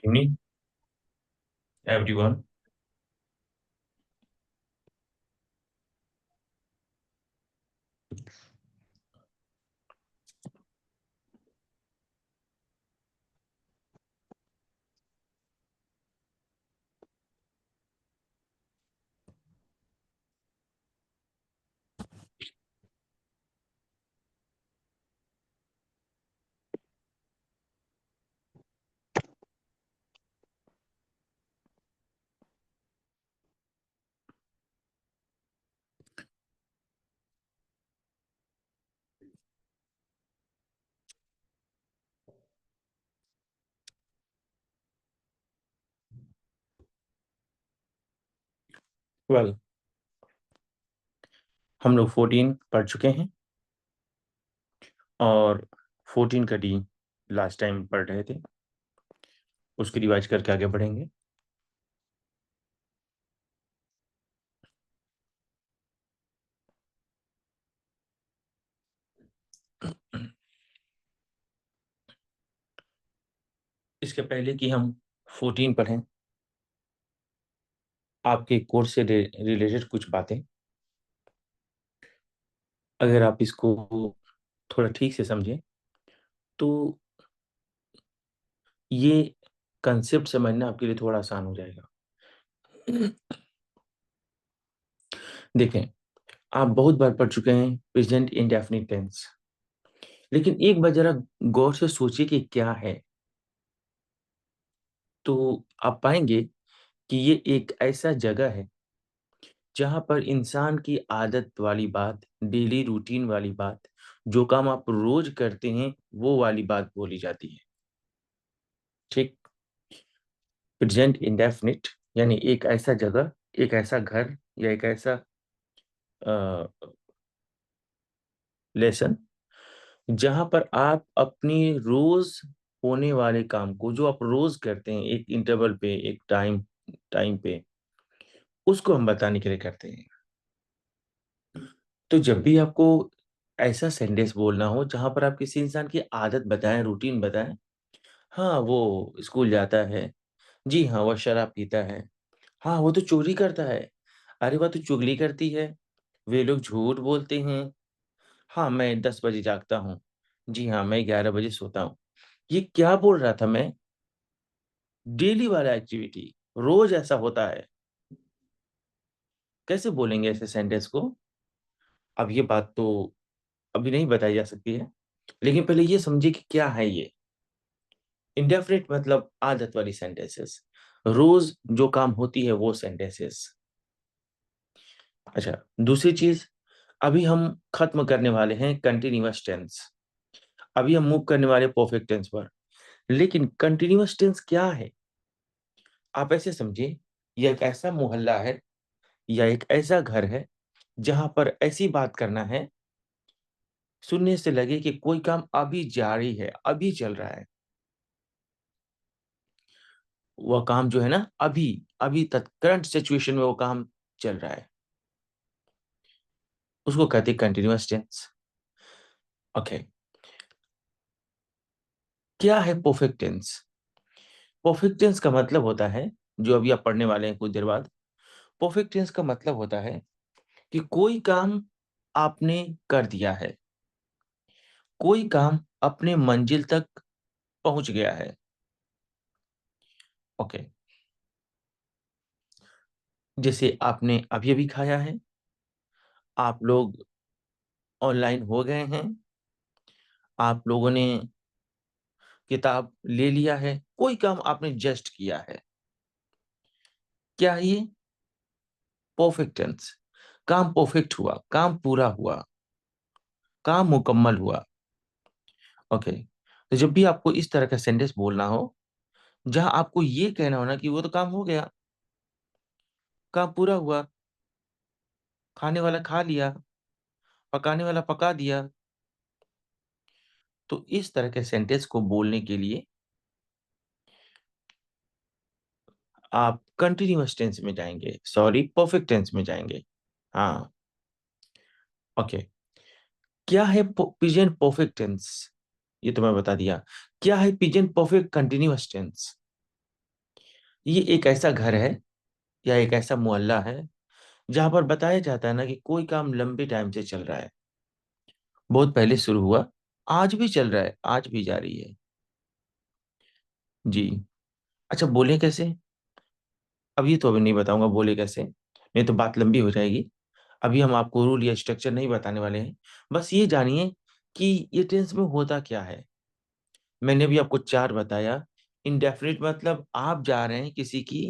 Evening, everyone. Well, हम लोग 14 पढ़ चुके हैं और 14 का डी लास्ट टाइम पढ़ रहे थे। उसकी रिवाइज करके आगे बढ़ेंगे। इसके पहले कि हम 14 पढ़ें, आपके कोर्स से रिलेटेड कुछ बातें, अगर आप इसको थोड़ा ठीक से समझें तो ये कंसेप्ट समझना आपके लिए थोड़ा आसान हो जाएगा। देखें, आप बहुत बार पढ़ चुके हैं प्रेजेंट इंडेफिनिट टेंस, लेकिन एक बार जरा गौर से सोचिए कि क्या है, तो आप पाएंगे कि ये एक ऐसा जगह है जहाँ पर इंसान की आदत वाली बात, डेली रूटीन वाली बात, जो काम आप रोज करते हैं वो वाली बात बोली जाती है। ठीक। प्रेजेंट इंडेफिनिट यानी एक ऐसा जगह, एक ऐसा घर या एक ऐसा लेसन जहाँ पर आप अपनी रोज होने वाले काम को, जो आप रोज करते हैं एक इंटरवल पे, एक टाइम टाइम पे, उसको हम बताने के लिए करते हैं। तो जब भी आपको ऐसा सेंटेंस बोलना हो जहां पर आप किसी इंसान की आदत बताएं, रूटीन बताएं, हाँ वो स्कूल जाता है, जी हाँ वो शराब पीता है, हाँ वो तो चोरी करता है, अरे वह तो चुगली करती है, वे लोग झूठ बोलते हैं, हाँ मैं 10 बजे जागता हूँ, जी हाँ मैं 11 बजे सोता हूँ। ये क्या बोल रहा था मैं? डेली वाला एक्टिविटी, रोज ऐसा होता है। कैसे बोलेंगे ऐसे सेंटेंस को? अब ये बात तो अभी नहीं बताई जा सकती है, लेकिन पहले ये समझिए कि क्या है ये। इंडेफिनिट मतलब आदत वाली सेंटेंसेस, रोज जो काम होती है वो सेंटेंसेस। अच्छा, दूसरी चीज, अभी हम खत्म करने वाले हैं कंटिन्यूअस टेंस, अभी हम मूव करने वाले परफेक्ट टेंस पर। लेकिन कंटिन्यूअस टेंस क्या है? आप ऐसे समझिए, यह एक ऐसा मोहल्ला है या एक ऐसा घर है जहां पर ऐसी बात करना है, सुनने से लगे कि कोई काम अभी जारी है, अभी चल रहा है। वह काम जो है ना, अभी अभी करंट सिचुएशन में वो काम चल रहा है, उसको कहते हैं कंटिन्यूअस टेंस। ओके। क्या है परफेक्ट टेंस? परफेक्ट टेंस का मतलब होता है, जो अभी आप पढ़ने वाले हैं कुछ देर बाद, परफेक्ट टेंस का मतलब होता है कि कोई काम आपने कर दिया है, कोई काम अपने मंजिल तक पहुंच गया है। ओके। जैसे आपने अभी अभी खाया है, आप लोग ऑनलाइन हो गए हैं, आप लोगों ने किताब ले लिया है, कोई काम आपने जस्ट किया है। क्या है ये? Perfect tense. काम परफेक्ट हुआ, काम पूरा हुआ, काम मुकम्मल हुआ। ओके। तो जब भी आपको इस तरह का सेंटेंस बोलना हो जहां आपको ये कहना हो ना कि वो तो काम हो गया, काम पूरा हुआ, खाने वाला खा लिया, पकाने वाला पका दिया, तो इस तरह के सेंटेंस को बोलने के लिए आप कंटिन्यूअस टेंस में जाएंगे, सॉरी परफेक्ट टेंस में जाएंगे। हाँ। ओके। क्या है पिजन परफेक्ट टेंस? ये तो मैं बता दिया। क्या है पिजन परफेक्ट कंटिन्यूअस टेंस? ये एक ऐसा घर है या एक ऐसा मोहल्ला है जहां पर बताया जाता है ना कि कोई काम लंबे टाइम से चल रहा है, बहुत पहले शुरू हुआ, आज भी चल रहा है, आज भी जारी है। जी। अच्छा, बोले कैसे? अब ये तो अभी नहीं बताऊंगा बोले कैसे, नहीं तो बात लंबी हो जाएगी। अभी हम आपको रूल या स्ट्रक्चर नहीं बताने वाले हैं। बस ये जानिए कि ये टेंस में होता क्या है। मैंने भी आपको चार बताया। इंडेफिनिट मतलब आप जा रहे हैं किसी की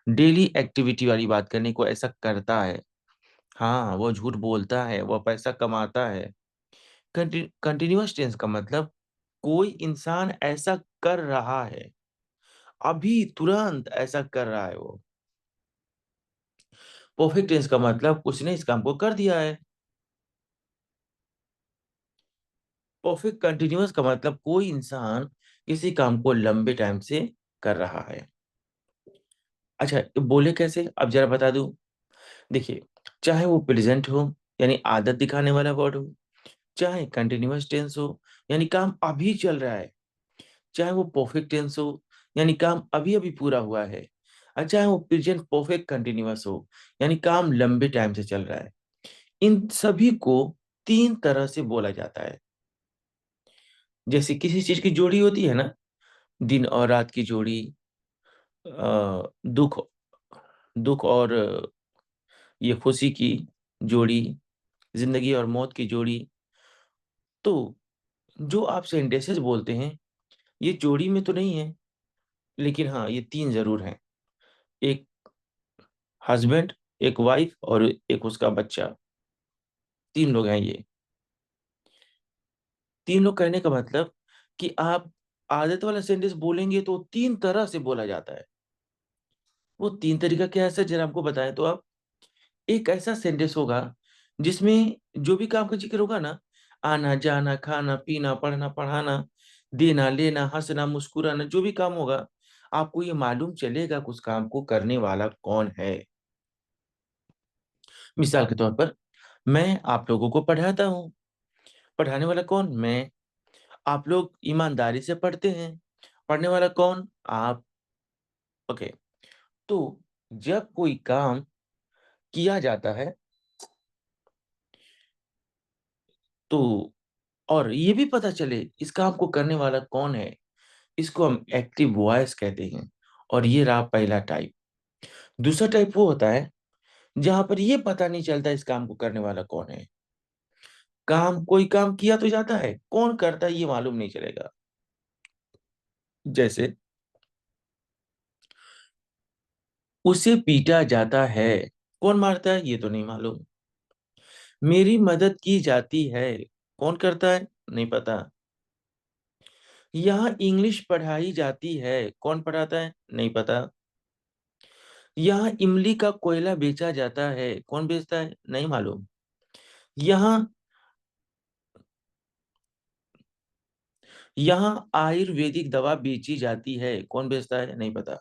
डेली एक्टिविटी वाली बात करने को, ऐसा करता है। हाँ, वो झूठ बोलता है, वो पैसा कमाता है। कंटिन्यूअस टेंस का मतलब कोई इंसान ऐसा कर रहा है, अभी तुरंत ऐसा कर रहा है वो। परफेक्ट टेंस का मतलब उसने इस काम को कर दिया है। परफेक्ट कंटिन्यूअस का मतलब कोई इंसान किसी काम को लंबे टाइम से कर रहा है। अच्छा, ये बोले कैसे, अब जरा बता दूं। देखिए, चाहे वो प्रेजेंट हो यानी आदत दिखाने वाला वर्ड हो, चाहे कंटिन्यूअस टेंस हो यानी काम अभी चल रहा है, चाहे वो परफेक्ट टेंस हो यानी काम अभी अभी पूरा हुआ है, और चाहे वो प्रेजेंट परफेक्ट कंटिन्यूअस हो यानी काम लंबे टाइम से चल रहा है, इन सभी को तीन तरह से बोला जाता है। जैसे किसी चीज की जोड़ी होती है ना, दिन और रात की जोड़ी, दुख दुख और ये खुशी की जोड़ी, जिंदगी और मौत की जोड़ी। तो जो आप सेंटेंसेस बोलते हैं ये जोड़ी में तो नहीं है, लेकिन हाँ ये तीन जरूर हैं। एक हस्बैंड, एक वाइफ और एक उसका बच्चा, तीन लोग हैं ये। तीन लोग कहने का मतलब कि आप आदत वाला सेंटेंस बोलेंगे तो तीन तरह से बोला जाता है। वो तीन तरीका क्या है सर, जरा आपको बताएं तो आप। एक ऐसा सेंटेंस होगा जिसमें जो भी काम का जिक्र होगा ना, आना जाना खाना पीना पढ़ना पढ़ाना, देना लेना हंसना मुस्कुराना, जो भी काम होगा, आपको ये मालूम चलेगा कि उस काम को करने वाला कौन है। मिसाल के तौर पर, मैं आप लोगों को पढ़ाता हूँ, पढ़ाने वाला कौन, मैं। आप लोग ईमानदारी से पढ़ते हैं, पढ़ने वाला कौन, आप। ओके। तो जब कोई काम किया जाता है तो, और ये भी पता चले इस काम को करने वाला कौन है, इसको हम एक्टिव वॉइस कहते हैं। और ये रहा पहला टाइप। दूसरा टाइप वो होता है जहां पर ये पता नहीं चलता इस काम को करने वाला कौन है। काम, कोई काम किया तो जाता है, कौन करता है ये मालूम नहीं चलेगा। जैसे, उसे पीटा जाता है, कौन मारता है ये तो नहीं मालूम। मेरी मदद की जाती है, कौन करता है नहीं पता। यहाँ इंग्लिश पढ़ाई जाती है, कौन पढ़ाता है नहीं पता। यहाँ इमली का कोयला बेचा जाता है, कौन बेचता है नहीं मालूम। यहाँ यहाँ आयुर्वेदिक दवा बेची जाती है, कौन बेचता है नहीं पता।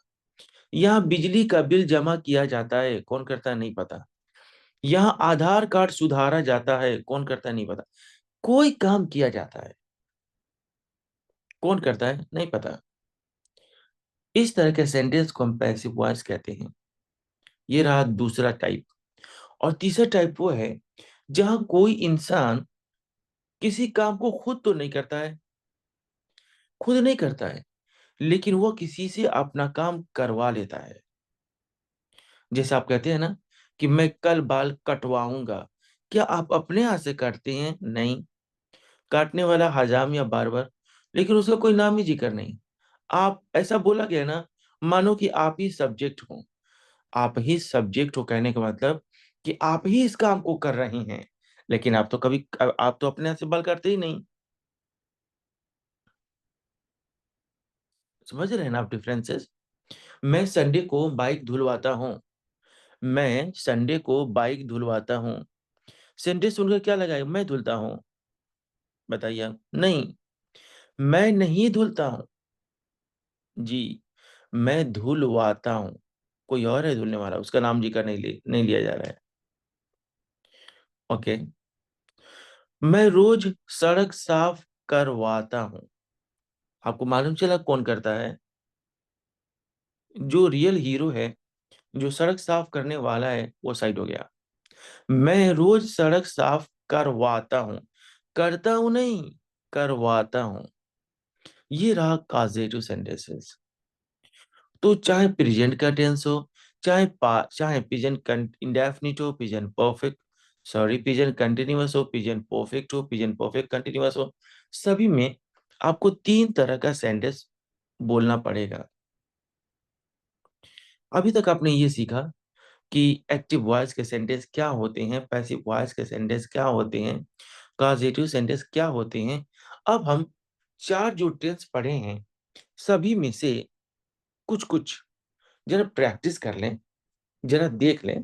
यहाँ बिजली का बिल जमा किया जाता है, कौन करता है नहीं पता। यहाँ आधार कार्ड सुधारा जाता है, कौन करता है नहीं पता। कोई काम किया जाता है, कौन करता है नहीं पता। इस तरह के सेंटेंस को हम पैसिव वॉइस कहते हैं। ये रहा दूसरा टाइप। और तीसरा टाइप वो है जहां कोई इंसान किसी काम को खुद तो नहीं करता है, खुद नहीं करता है, लेकिन वो किसी से अपना काम करवा लेता है। जैसे आप कहते हैं ना कि मैं कल बाल कटवाऊंगा, क्या आप अपने हाथ से काटते हैं नहीं। काटने वाला हजाम या बार्बर, लेकिन उसका कोई नाम ही जिक्र नहीं। आप, ऐसा बोला गया ना, मानो कि आप ही सब्जेक्ट हो। आप ही सब्जेक्ट हो कहने का मतलब कि आप ही इस काम को कर रहे हैं, लेकिन आप तो कभी, आप तो अपने हाथ से बाल काटते ही नहीं। समझ रहे हैं ना आप डिफरेंसेस। मैं संडे को बाइक धुलवाता हूँ, मैं संडे को बाइक धुलवाता हूँ। संडे सुनकर क्या लगाएगा, मैं धुलता हूँ, बताइए आप नहीं। मैं नहीं धुलता हूँ, जी, मैं धुलवाता हूँ। कोई और है धुलने वाला, उसका नाम जिक्र नहीं लिया जा रहा है। ओके। मैं रोज सड़क साफ करवाता हूँ। आपको मालूम चला कौन करता है। जो रियल हीरो है, जो सड़क साफ करने वाला है, वो साइड हो गया। मैं रोज सड़क साफ करवाता हूँ, करता हूँ नहीं, करवाता हूँ। ये रहा कॉजेटिव सेंटेंसेस। तो चाहे प्रेजेंट का टेंस हो, चाहे प्रेजेंट इंडेफिनिट हो, present perfect, sorry present continuous हो, प्रेजेंट परफेक्ट हो, प्रेजेंट परफेक्ट कंटिन्यूअस हो, सभी में आपको 3 तरह का सेंटेंस बोलना पड़ेगा। अभी तक आपने ये सीखा कि एक्टिव वॉइस के सेंटेंस क्या होते हैं, पैसिव वॉइस के सेंटेंस क्या होते हैं, कॉजेटिव सेंटेंस क्या होते हैं। अब हम 4 जो टेंस पढ़े हैं, सभी में से कुछ कुछ जरा प्रैक्टिस कर लें, जरा देख लें,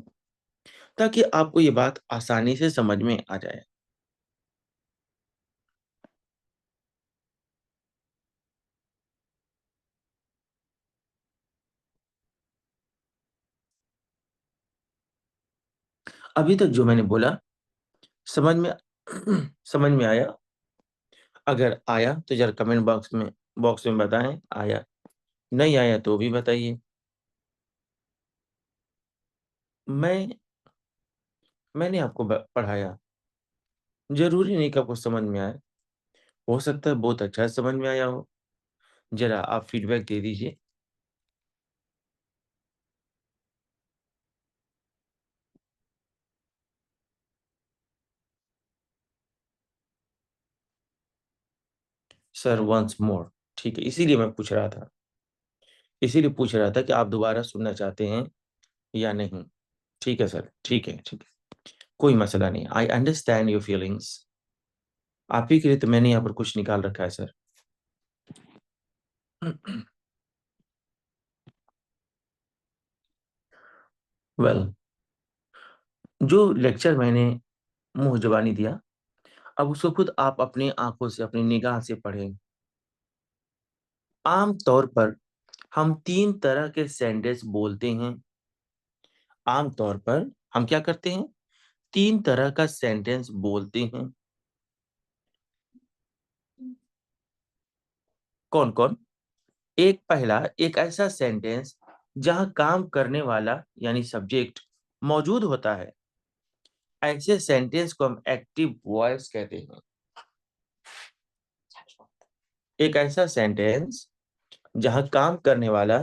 ताकि आपको ये बात आसानी से समझ में आ जाए। अभी तक जो मैंने बोला, समझ में समझ में आया? अगर आया तो जरा कमेंट बॉक्स में बताएं आया, नहीं आया तो भी बताइए। मैं मैंने आपको पढ़ाया, जरूरी नहीं कि आपको समझ में आए, हो सकता है बहुत अच्छा समझ में आया हो। जरा आप फीडबैक दे दीजिए। सर वंस मोर, ठीक है, इसीलिए मैं पूछ रहा था, इसीलिए पूछ रहा था कि आप दोबारा सुनना चाहते हैं या नहीं। ठीक है सर, ठीक है, ठीक है, कोई मसला नहीं, आई अंडरस्टैंड योर फीलिंग्स। आप ही के लिए तो मैंने यहाँ पर कुछ निकाल रखा है सर। वेल well, जो लेक्चर मैंने मुंह जबानी दिया, अब उसको खुद आप अपनी आंखों से, अपनी निगाह से पढ़ें। आम तौर पर हम 3 तरह के सेंटेंस बोलते हैं। आम तौर पर हम क्या करते हैं? 3 तरह का सेंटेंस बोलते हैं। कौन कौन? एक पहला, एक ऐसा सेंटेंस जहां काम करने वाला यानी सब्जेक्ट मौजूद होता है, ऐसे सेंटेंस को हम एक्टिव वॉइस कहते हैं। एक ऐसा सेंटेंस जहां काम करने वाला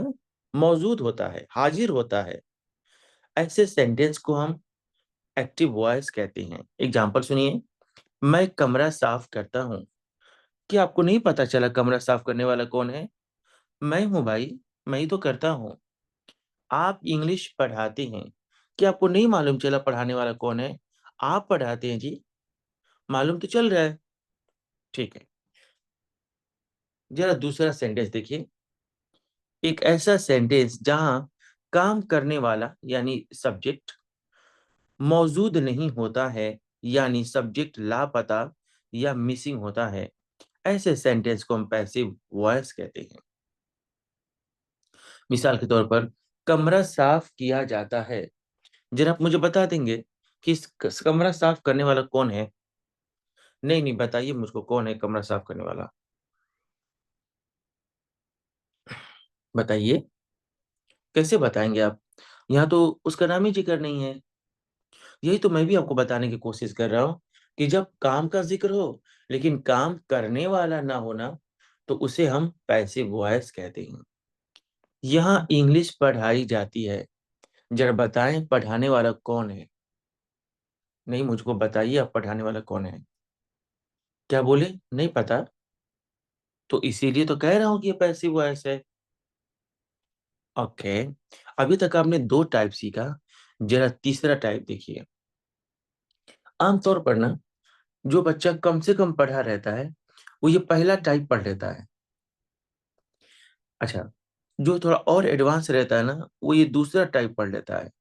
मौजूद होता है, हाजिर होता है, ऐसे सेंटेंस को हम एक्टिव वॉइस कहते हैं। एग्जाम्पल सुनिए, मैं कमरा साफ करता हूँ। क्या आपको नहीं पता चला कमरा साफ करने वाला कौन है? मैं हूँ भाई, मैं ही तो करता हूँ। आप इंग्लिश पढ़ाते हैं, क्या आपको नहीं मालूम चला पढ़ाने वाला कौन है? आप पढ़ाते हैं जी, मालूम तो चल रहा है। ठीक है, जरा दूसरा सेंटेंस देखिए। एक ऐसा सेंटेंस जहां काम करने वाला यानी सब्जेक्ट मौजूद नहीं होता है, यानी सब्जेक्ट लापता या मिसिंग होता है, ऐसे सेंटेंस को हम पैसिव वॉइस कहते हैं। मिसाल के तौर पर, कमरा साफ किया जाता है। जरा आप मुझे बता देंगे कि कमरा साफ करने वाला कौन है? नहीं नहीं, बताइए मुझको, कौन है कमरा साफ करने वाला? बताइए। कैसे बताएंगे आप? यहाँ तो उसका नाम ही जिक्र नहीं है। यही तो मैं भी आपको बताने की कोशिश कर रहा हूँ कि जब काम का जिक्र हो लेकिन काम करने वाला ना होना, तो उसे हम पैसिव वॉइस कहते हैं। यहाँ इंग्लिश पढ़ाई जाती है, जरा बताएं पढ़ाने वाला कौन है? नहीं, मुझको बताइए आप पढ़ाने वाला कौन है? क्या बोले? नहीं पता? तो इसीलिए तो कह रहा हूँ कि ये पैसिव वॉइस है। ओके, अभी तक आपने 2 टाइप सीखा, जरा तीसरा टाइप देखिए। आमतौर पर ना, जो बच्चा कम से कम पढ़ा रहता है, वो ये पहला टाइप पढ़ लेता है। अच्छा, जो थोड़ा और एडवांस रहता है ना, वो ये दूसरा टाइप पढ़ लेता है।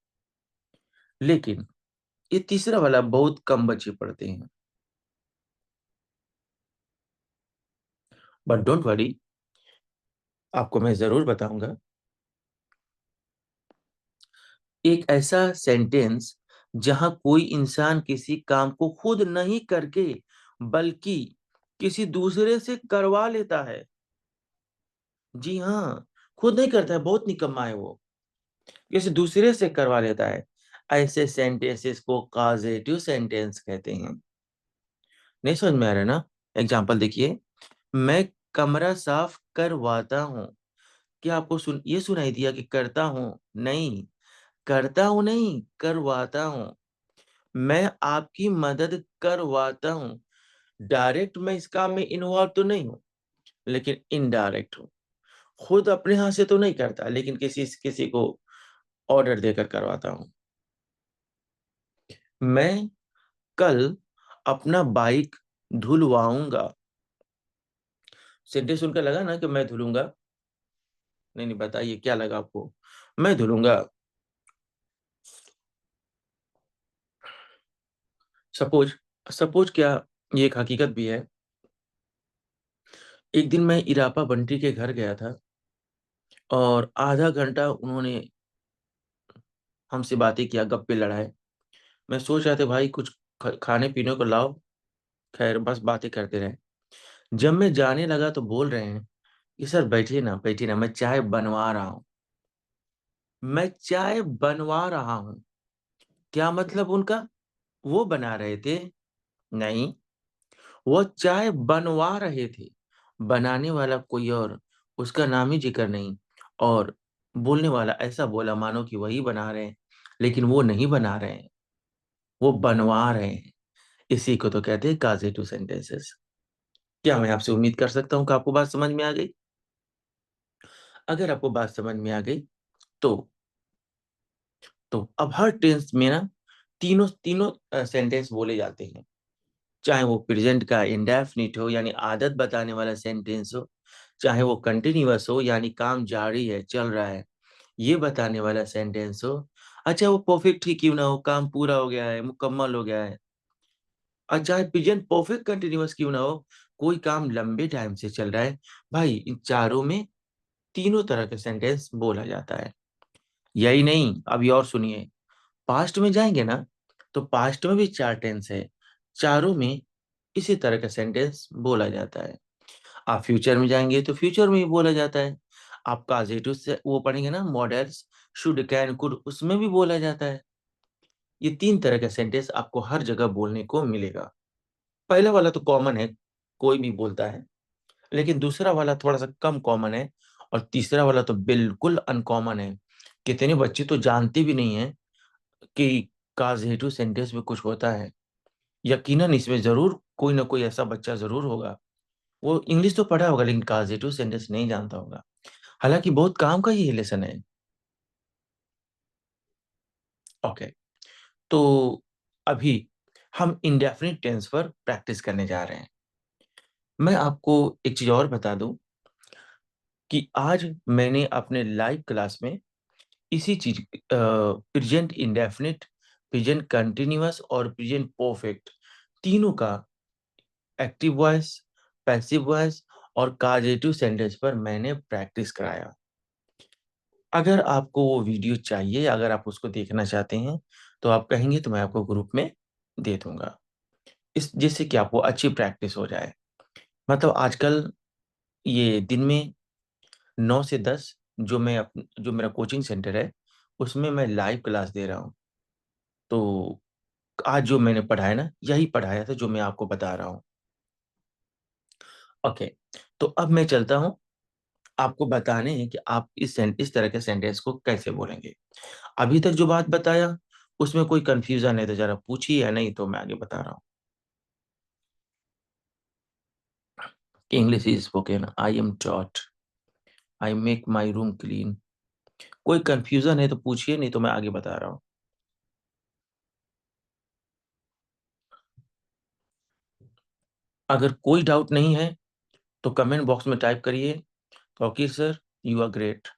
लेकिन ये तीसरा वाला बहुत कम बच्चे पढ़ते हैं। बट डोंट वरी, आपको मैं जरूर बताऊंगा। एक ऐसा सेंटेंस जहां कोई इंसान किसी काम को खुद नहीं करके बल्कि किसी दूसरे से करवा लेता है। जी हाँ, खुद नहीं करता है, बहुत निकम्मा है वो, किसी दूसरे से करवा लेता है। ऐसे सेंटेंसेस को कॉजेटिव सेंटेंस कहते हैं। नहीं समझ में आ रहा है ना? एग्जाम्पल देखिए, मैं कमरा साफ करवाता हूँ। क्या आपको ये सुनाई दिया कि करता हूँ? नहीं, करता हूँ नहीं, करवाता हूँ। मैं आपकी मदद करवाता हूँ। डायरेक्ट मैं इस काम में इन्वॉल्व तो नहीं हूँ, लेकिन इनडायरेक्ट हूँ। खुद अपने हाथ से तो नहीं करता, लेकिन किसी किसी को ऑर्डर देकर करवाता हूँ। मैं कल अपना बाइक धुलवाऊंगा। सेंटेंस सुनकर लगा ना कि मैं धुलूंगा? नहीं नहीं, बताइए क्या लगा आपको? मैं धुलूंगा। सपोज, सपोज क्या, ये एक हकीकत भी है। एक दिन मैं इरापा बंटी के घर गया था और आधा घंटा उन्होंने हमसे बातें किया, गप्पे लड़ाए। मैं सोच रहा था भाई कुछ खाने पीने को लाओ। खैर बस बातें करते रहे। जब मैं जाने लगा तो बोल रहे हैं कि सर बैठिए ना, मैं चाय बनवा रहा हूँ। मैं चाय बनवा रहा हूँ, क्या मतलब उनका? वो बना रहे थे? नहीं, वो चाय बनवा रहे थे। बनाने वाला कोई और, उसका नाम ही जिक्र नहीं। और बोलने वाला ऐसा बोला मानो कि वही बना रहे हैं, लेकिन वो नहीं बना रहे हैं, वो बनवा रहे हैं। इसी को तो कहते हैं काजेटिव सेंटेंसेस। क्या मैं आपसे उम्मीद कर सकता हूँ कि आपको बात समझ में आ गई? अगर आपको बात समझ में आ गई तो अब हर टेंस में ना तीनों तीनों सेंटेंस बोले जाते हैं। चाहे वो प्रेजेंट का इंडेफिनिट हो यानी आदत बताने वाला सेंटेंस हो, चाहे वो कंटिन्यूअस हो यानी काम जारी है, चल रहा है, ये बताने वाला सेंटेंस हो। अच्छा, वो परफेक्ट ही क्यों ना हो, काम पूरा हो गया है, मुकम्मल हो गया है। और चाहे प्रेजेंट परफेक्ट कंटिन्यूअस क्यों ना हो, कोई काम लंबे टाइम से चल रहा है। भाई इन चारों में तीनों तरह के सेंटेंस बोला जाता है। यही नहीं, अभी और सुनिए। पास्ट में जाएंगे ना, तो पास्ट में भी चार टेंस है, चारों में इसी तरह का सेंटेंस बोला जाता है। आप फ्यूचर में जाएंगे तो फ्यूचर में भी बोला जाता है। आप पॉजिटिव से वो पढ़ेंगे ना, मॉडल्स, शुड, कैन, कुड, उसमें भी बोला जाता है। ये तीन तरह का सेंटेंस आपको हर जगह बोलने को मिलेगा। पहला वाला तो कॉमन है, कोई भी बोलता है। लेकिन दूसरा वाला थोड़ा सा कम कॉमन है। और तीसरा वाला तो बिल्कुल अनकॉमन है। कितने बच्चे तो जानते भी नहीं है कि काजेटिव सेंटेंस में कुछ होता है। यकीनन इसमें जरूर कोई ना कोई ऐसा बच्चा जरूर होगा, वो इंग्लिश तो पढ़ा होगा लेकिन काजेटिव सेंटेंस नहीं जानता होगा। हालांकि बहुत काम का ये लेसन है। ओके, तो अभी हम इंडेफिनिट टेंस पर प्रैक्टिस करने जा रहे हैं। मैं आपको एक चीज और बता दूं कि आज मैंने अपने लाइव क्लास में इसी चीज, प्रेजेंट इंडेफिनिट, प्रेजेंट कंटिन्यूअस और प्रेजेंट परफेक्ट, तीनों का एक्टिव वॉइस, पैसिव वॉइस और काजेटिव सेंटेंस पर मैंने प्रैक्टिस कराया। अगर आपको वो वीडियो चाहिए, अगर आप उसको देखना चाहते हैं, तो आप कहेंगे तो मैं आपको ग्रुप में दे दूंगा, इस जिससे कि आपको अच्छी प्रैक्टिस हो जाए। मतलब आजकल ये दिन में 9 से 10, जो मेरा कोचिंग सेंटर है, उसमें मैं लाइव क्लास दे रहा हूँ। तो आज जो मैंने पढ़ाया ना, यही पढ़ाया था जो मैं आपको बता रहा हूँ। ओके, तो अब मैं चलता हूँ आपको बताने हैं कि आप इस तरह के सेंटेंस को कैसे बोलेंगे। अभी तक जो बात बताया उसमें कोई कंफ्यूजन है तो जरा पूछिए, या नहीं तो मैं आगे बता रहा हूँ। English is spoken, I am taught, I make my room clean. कोई कंफ्यूजन है तो पूछिए, नहीं तो मैं आगे बता रहा हूँ। अगर कोई डाउट नहीं है तो कमेंट बॉक्स में टाइप करिए, okay sir, you are great.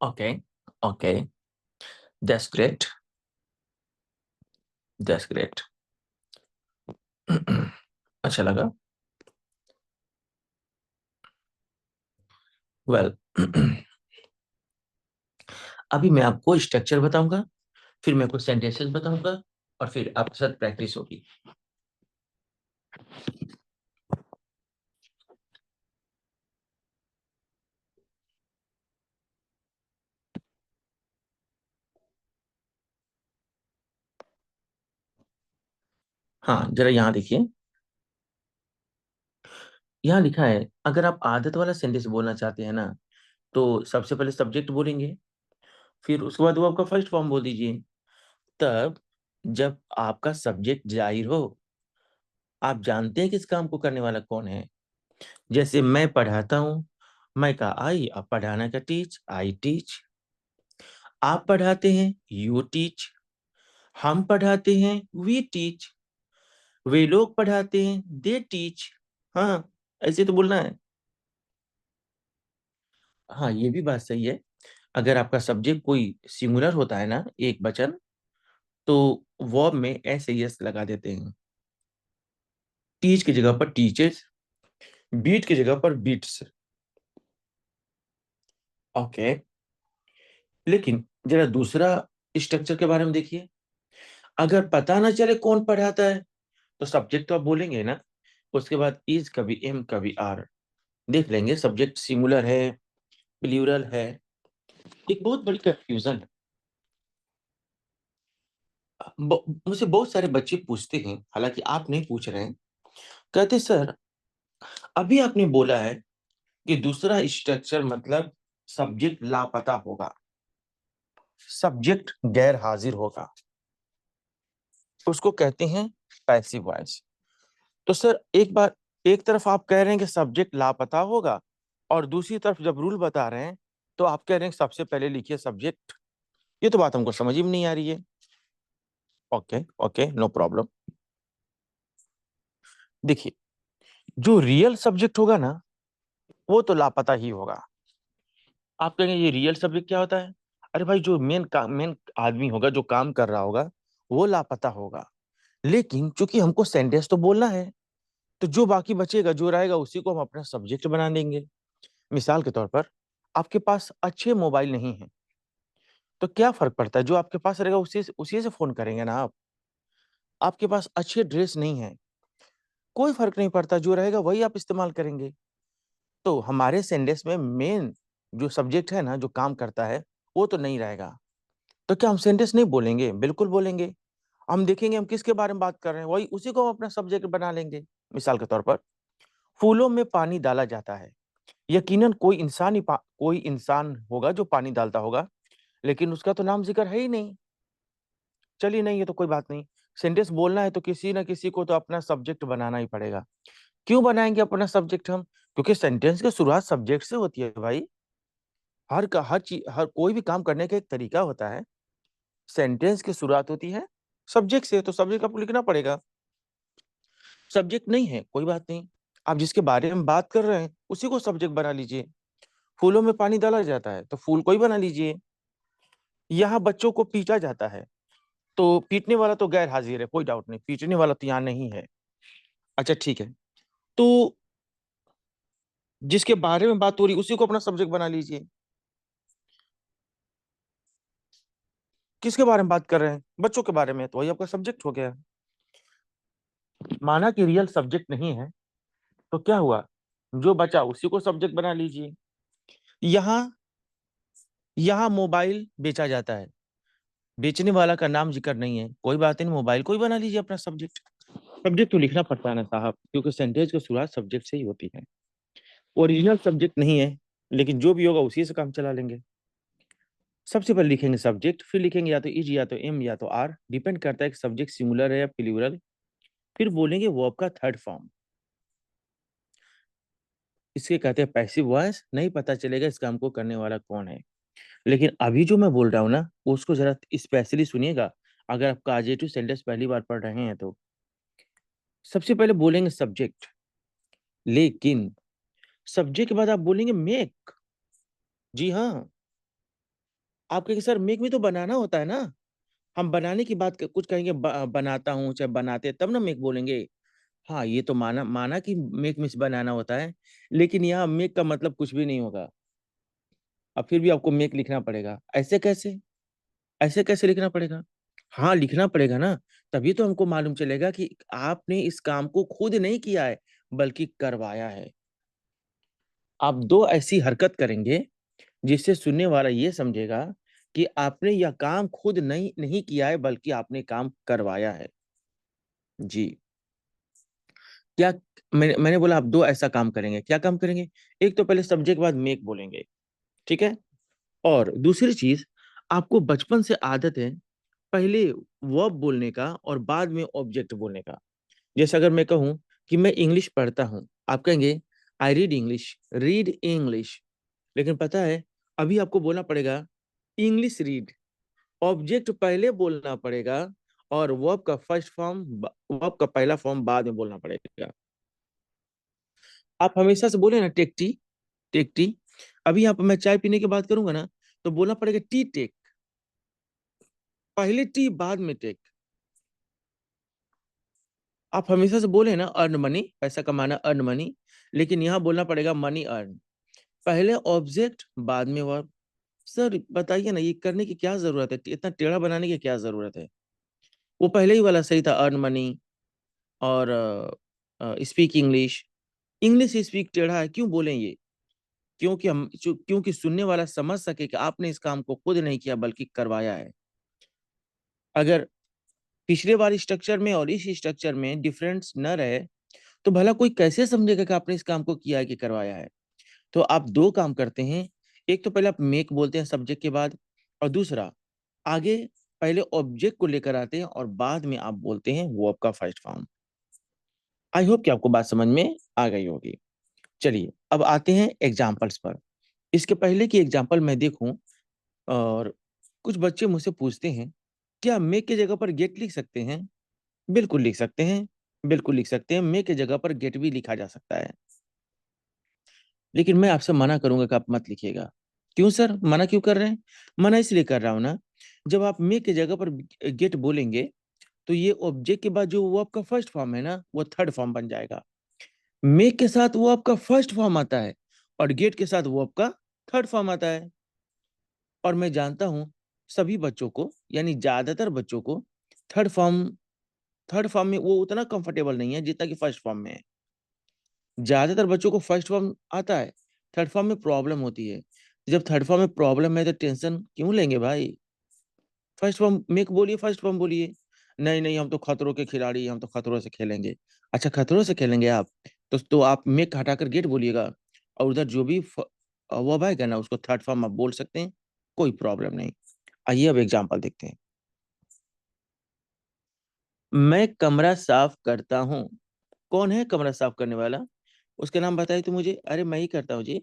Okay, okay, that's great, that's great. अच्छा लगा। वेल, अभी मैं आपको स्ट्रक्चर बताऊंगा, फिर मैं कुछ सेंटेंसेस बताऊंगा, और फिर आपके साथ प्रैक्टिस होगी। हाँ, जरा यहाँ देखिए। यहाँ लिखा है, अगर आप आदत वाला सेंटेंस बोलना चाहते हैं ना, तो सबसे पहले सब्जेक्ट बोलेंगे, फिर उसके बाद वो आपका फर्स्ट फॉर्म बोल दीजिए। तब जब आपका सब्जेक्ट जाहिर हो, आप जानते हैं कि इस काम को करने वाला कौन है। जैसे मैं पढ़ाता हूँ, मैं का आई, अब पढ़ाना का टीच, आई टीच। आप पढ़ाते हैं, यू टीच। हम पढ़ाते हैं, वी टीच। वे लोग पढ़ाते हैं, दे टीच। हाँ, ऐसे तो बोलना है। हाँ, ये भी बात सही है। अगर आपका सब्जेक्ट कोई सिंगुलर होता है ना, एक वचन, तो वर्ब में एस एस लगा देते हैं। टीच की जगह पर टीचेस, बीट की जगह पर बीट्स। ओके, लेकिन जरा दूसरा स्ट्रक्चर के बारे में देखिए। अगर पता ना चले कौन पढ़ाता है, तो सब्जेक्ट तो आप बोलेंगे ना, उसके बाद इज, कभी एम, कभी आर। देख लेंगे सब्जेक्ट सिंगुलर है, प्लूरल है। एक बहुत बड़ी कंफ्यूजन है। मुझसे बहुत सारे बच्चे पूछते हैं, हालांकि आप नहीं पूछ रहे हैं। कहते सर, अभी आपने बोला है कि दूसरा स्ट्रक्चर मतलब सब्जेक्ट लापता होगा, सब्जेक्ट गैर हाजिर होगा, उसको कहते हैं पैसिव वॉइस। तो सर एक बार, एक तरफ आप कह रहे हैं कि सब्जेक्ट लापता होगा, और दूसरी तरफ जब रूल बता रहे हैं, तो आप कह रहे हैं सबसे पहले लिखिए सब्जेक्ट। ये तो बात हमको समझ ही में नहीं आ रही है। Okay, okay, no problem. देखिए, जो रियल सब्जेक्ट होगा ना, वो तो लापता ही होगा। आप कहेंगे ये रियल सब्जेक्ट क्या होता है? अरे भाई, जो मेन आदमी होगा, जो काम कर रहा होगा, वो लापता होगा। लेकिन चूंकि हमको सेंटेंस तो बोलना है, तो जो बाकी बचेगा, जो रहेगा, उसी को हम अपना सब्जेक्ट बना देंगे। मिसाल के तौर पर, आपके पास अच्छे मोबाइल नहीं है, तो क्या फर्क पड़ता है? जो आपके पास रहेगा, उसी से फोन करेंगे ना आप। आपके पास अच्छे ड्रेस नहीं है, कोई फर्क नहीं पड़ता, जो रहेगा वही आप इस्तेमाल करेंगे। तो हमारे सेंटेंस में मेन जो सब्जेक्ट है ना, जो काम करता है, वो तो नहीं रहेगा। तो क्या हम सेंटेंस नहीं बोलेंगे? बिल्कुल बोलेंगे। हम देखेंगे हम किसके बारे में बात कर रहे हैं, वही उसी को हम अपना सब्जेक्ट बना लेंगे। मिसाल के तौर पर, फूलों में पानी डाला जाता है। यकीनन कोई इंसान होगा जो पानी डालता होगा, लेकिन उसका तो नाम जिक्र है ही नहीं। चलिए, नहीं है तो कोई बात नहीं। सेंटेंस बोलना है तो किसी ना किसी को तो अपना सब्जेक्ट बनाना ही पड़ेगा। क्यों बनाएंगे अपना सब्जेक्ट हम? क्योंकि सेंटेंस की शुरुआत सब्जेक्ट से होती है भाई। हर चीज, हर कोई भी काम करने का एक तरीका होता है। सेंटेंस की शुरुआत होती है सब्जेक्ट से, तो सब्जेक्ट आपको लिखना पड़ेगा। सब्जेक्ट नहीं है, कोई बात नहीं। आप जिसके बारे में बात कर रहे हैं, उसी को सब्जेक्ट बना लीजिए। फूलों में पानी डाला जाता है, तो फूल को ही बना लीजिए। यहाँ बच्चों को पीटा जाता है, तो पीटने वाला तो गैर हाजिर है, कोई डाउट नहीं, पीटने वाला तो यहाँ नहीं है। अच्छा, ठीक है। तो जिसके बारे में बात हो रही, उसी को अपना सब्जेक्ट बना लीजिए। किसके बारे में बात कर रहे हैं? बच्चों के बारे में, तो वही आपका सब्जेक्ट हो गया। माना कि रियल सब्जेक्ट नहीं है, तो क्या हुआ? जो बचा उसी को सब्जेक्ट बना लीजिए। यहाँ यहाँ मोबाइल बेचा जाता है, बेचने वाला का नाम जिक्र नहीं है, कोई बात नहीं, मोबाइल को ही बना लीजिए अपना सब्जेक्ट। सब्जेक्ट तो लिखना पड़ता है ना साहब, क्योंकि सेंटेंस की शुरुआत सब्जेक्ट से ही होती है। ओरिजिनल सब्जेक्ट नहीं है, लेकिन जो भी होगा उसी से काम चला लेंगे। सबसे पहले लिखेंगे सब्जेक्ट, फिर लिखेंगे या तो इज, या तो एम, या तो आर, डिपेंड करता है कि सब्जेक्ट सिंगुलर है या प्लूरल। फिर बोलेंगे वर्ब का थर्ड फॉर्म। इसके कहते हैं पैसिव वॉइस। नहीं पता चलेगा इस काम को करने वाला कौन है। लेकिन अभी जो मैं बोल रहा हूँ ना, उसको जरा स्पेशली सुनिएगा, अगर आप काजेटिव सेंटेंस पहली बार पढ़ रहे हैं तो। सबसे पहले बोलेंगे सब्जेक्ट, लेकिन सब्जेक्ट के बाद आप बोलेंगे मेक। जी हाँ, आप कहेंगे सर मेक में तो बनाना होता है ना, हम बनाने की बात कुछ कहेंगे, बनाता हूँ चाहे बनाते तब ना मेक बोलेंगे। हाँ, ये तो माना माना कि मेक में से बनाना होता है, लेकिन यहाँ मेक का मतलब कुछ भी नहीं होगा। अब फिर भी आपको मेक लिखना पड़ेगा। ऐसे कैसे? ऐसे कैसे लिखना पड़ेगा? हाँ, लिखना पड़ेगा ना, तभी तो हमको मालूम चलेगा कि आपने इस काम को खुद नहीं किया है, बल्कि करवाया है। आप 2 ऐसी हरकत करेंगे, जिससे सुनने वाला ये समझेगा कि आपने यह काम खुद नहीं नहीं किया है, बल्कि आपने काम करवाया है। जी। क्या मैंने बोला आप 2 ऐसा काम करेंगे, क्या काम करेंगे? एक तो पहले सब्जेक्ट के बाद मेक बोलेंगे, ठीक है? और दूसरी चीज़, आपको बचपन से आदत है पहले वर्ब बोलने का और बाद में ऑब्जेक्ट बोलने का। जैसे अगर मैं कहूँ कि मैं इंग्लिश पढ़ता हूँ, आप कहेंगे आई रीड इंग्लिश। लेकिन पता है, अभी आपको बोलना पड़ेगा इंग्लिश रीड। ऑब्जेक्ट पहले बोलना पड़ेगा और वर्ब का पहला फॉर्म बाद में बोलना पड़ेगा। आप हमेशा से बोले ना टेक टी। अभी यहाँ पर मैं चाय पीने की बात करूंगा ना, तो बोलना पड़ेगा टी टेक। पहले टी बाद में टेक। आप हमेशा से बोले ना अर्न मनी, पैसा कमाना, अर्न मनी। लेकिन यहाँ बोलना पड़ेगा मनी अर्न। पहले ऑब्जेक्ट बाद में वर्ब। सर बताइए ना, ये करने की क्या जरूरत है, इतना टेढ़ा बनाने की क्या जरूरत है? वो पहले ही वाला सही था, अर्न मनी और स्पीक इंग्लिश। इंग्लिश स्पीक टेढ़ा है, क्यों बोलें ये? क्योंकि सुनने वाला समझ सके कि आपने इस काम को खुद नहीं किया, बल्कि करवाया है। अगर पिछले वाले स्ट्रक्चर में और इस स्ट्रक्चर में डिफरेंस न रहे, तो भला कोई कैसे समझेगा कि आपने इस काम को किया है कि करवाया है? तो आप 2 काम करते हैं। एक तो पहले आप मेक बोलते हैं सब्जेक्ट के बाद, और दूसरा आगे पहले ऑब्जेक्ट को लेकर आते हैं और बाद में आप बोलते हैं वर्ब का फर्स्ट फॉर्म। आई होप कि आपको बात समझ में आ गई होगी। चलिए अब आते हैं एग्जाम्पल्स पर। इसके पहले की एग्जाम्पल मैं देखूं, और कुछ बच्चे मुझसे पूछते हैं, क्या मेक की जगह पर गेट लिख सकते हैं? बिल्कुल लिख सकते हैं, बिल्कुल लिख सकते हैं। मेक की जगह पर गेट भी लिखा जा सकता है, लेकिन मैं आपसे मना करूंगा कि आप मत लिखिएगा। क्यों सर, मना क्यों कर रहे हैं? मना इसलिए कर रहा हूं ना, जब आप मे की जगह पर गेट बोलेंगे, तो ये ऑब्जेक्ट के बाद जो वो आपका फर्स्ट फॉर्म है ना, वो थर्ड फॉर्म बन जाएगा। मे के साथ वो आपका फर्स्ट फॉर्म आता है, और गेट के साथ वो आपका थर्ड फॉर्म आता है। और मैं जानता हूं सभी बच्चों को, यानी ज्यादातर बच्चों को थर्ड फॉर्म थर्ड फॉर्म में वो उतना कंफर्टेबल नहीं है जितना कि फर्स्ट फॉर्म में है। ज्यादातर बच्चों को फर्स्ट फॉर्म आता है, थर्ड फॉर्म में प्रॉब्लम होती है। जब थर्ड फॉर्म में प्रॉब्लम है तो टेंशन क्यों लेंगे भाई? फर्स्ट फॉर्म मेक बोलिए, फर्स्ट फॉर्म बोलिए। नहीं नहीं, हम तो खतरों के खिलाड़ी, हम तो खतरों से खेलेंगे। अच्छा, खतरों से खेलेंगे आप? तो आप मेक हटाकर गेट बोलिएगा, और उधर जो भी वर्ब आएगा ना, उसको थर्ड फॉर्म आप बोल सकते हैं, कोई प्रॉब्लम नहीं। आइए अब एग्जाम्पल देखते हैं। मैं कमरा साफ करता हूँ। कौन है कमरा साफ करने वाला? उसके नाम बताइए तो मुझे। अरे मैं ही करता हूँ जी,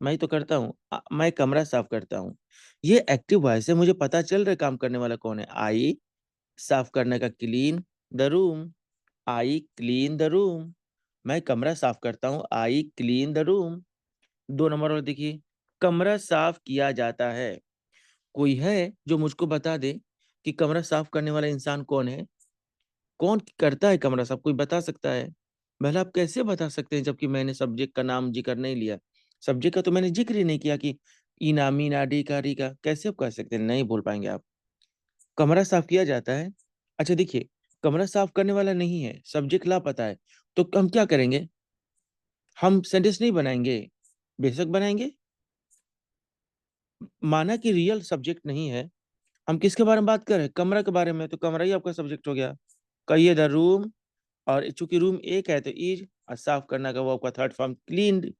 मैं ही तो करता हूँ। मैं कमरा साफ करता हूँ। ये एक्टिव वॉइस है, मुझे पता चल रहा है काम करने वाला कौन है। आई साफ करने का, clean the room. I clean the room. मैं कमरा साफ करता हूँ, I clean the room. 2 number और देखिए, कमरा साफ किया जाता है। कोई है जो मुझको बता दे कि कमरा साफ करने वाला इंसान कौन है? कौन करता है कमरा साफ? कोई बता सकता है? भला आप कैसे बता सकते हैं, जबकि मैंने सब्जेक्ट का नाम जिक्र नहीं लिया। सब्जेक्ट का तो मैंने जिक्र ही नहीं किया कि इना मीना डी का री का। कैसे आप कह सकते हैं? नहीं बोल पाएंगे आप। कमरा साफ किया जाता है। अच्छा देखिए, कमरा साफ करने वाला नहीं है, सब्जेक्ट लापता है, तो हम क्या करेंगे? हम सेंटेंस नहीं बनाएंगे? बेशक बनाएंगे। माना कि रियल सब्जेक्ट नहीं है, हम किसके बारे में बात कर रहे हैं? कमरा के बारे में, तो कमरा ही आपका सब्जेक्ट हो गया। कहिए द रूम, और चूंकि रूम एक है तो इज, और साफ करना का वो आपका third form cleaned.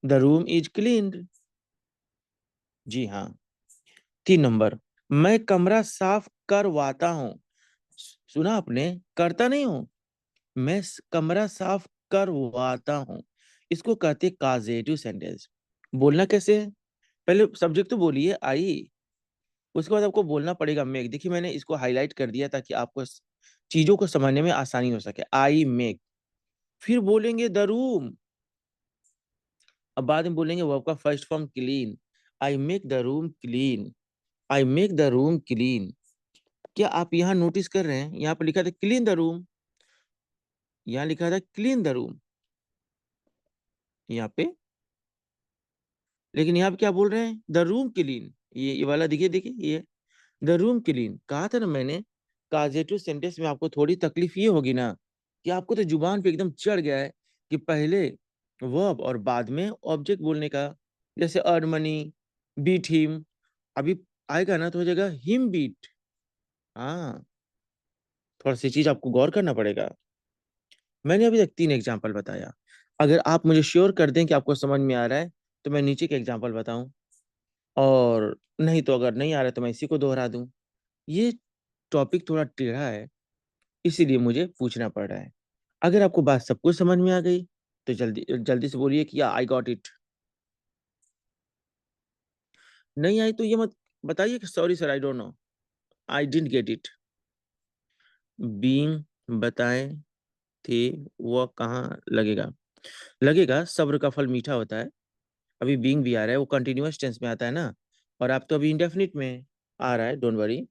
The room is cleaned. जी हाँ। 3 नंबर, मैं कमरा साफ करवाता हूँ। सुना आपने? करता नहीं हूँ, मैं कमरा साफ करवाता हूँ। इसको कहते हैं काजेटिव सेंटेंस। बोलना कैसे है? पहले सब्जेक्ट तो बोलिए आई, उसके बाद आपको बोलना पड़ेगा मेक। देखिए मैंने इसको हाईलाइट कर दिया ताकि आपको चीजों को समझने में आसानी हो सके। आई मेक, फिर बोलेंगे द रूम, अब बाद में बोलेंगे वो आपका first form clean. I make the room clean. I make the room clean. क्या आप यहाँ नोटिस कर रहे हैं, यहाँ पे लिखा था क्लीन द रूम, यहाँ लिखा था क्लीन द रूम यहाँ पे, लेकिन यहाँ पे क्या बोल रहे हैं, द रूम क्लीन। ये वाला देखिए देखिए, ये द रूम क्लीन कहा था ना मैंने। काजेटिव सेंटेंस में आपको थोड़ी तकलीफ ये होगी ना कि आपको तो जुबान पे एकदम चढ़ गया है कि पहले वर्ब और बाद में ऑब्जेक्ट बोलने का। जैसे अर्न मनी, बीट हिम, अभी आएगा ना तो हो जाएगा हिम बीट। हाँ, थोड़ा सी चीज आपको गौर करना पड़ेगा। मैंने अभी तक 3 एग्जाम्पल बताया। अगर आप मुझे श्योर कर दें कि आपको समझ में आ रहा है तो मैं नीचे के एग्जाम्पल बताऊं, और नहीं तो अगर नहीं आ रहा है तो मैं इसी को दोहरा दूं। ये टॉपिक थोड़ा टेढ़ा है, इसीलिए मुझे पूछना पड़ रहा है। अगर आपको बात सब कुछ समझ में आ गई तो जल्दी जल्दी से बोलिए कि आई गॉट इट। नहीं आई तो ये मत बताइए कि sorry sir I don't know, I didn't get it. Being बताएं थे, वह कहाँ लगेगा। लगेगा, सब्र का फल मीठा होता है। अभी बीइंग भी आ रहा है, वो कंटिन्यूअस टेंस में आता है ना, और आप तो अभी इंडेफिनिट में आ रहा है, डोंट वरी।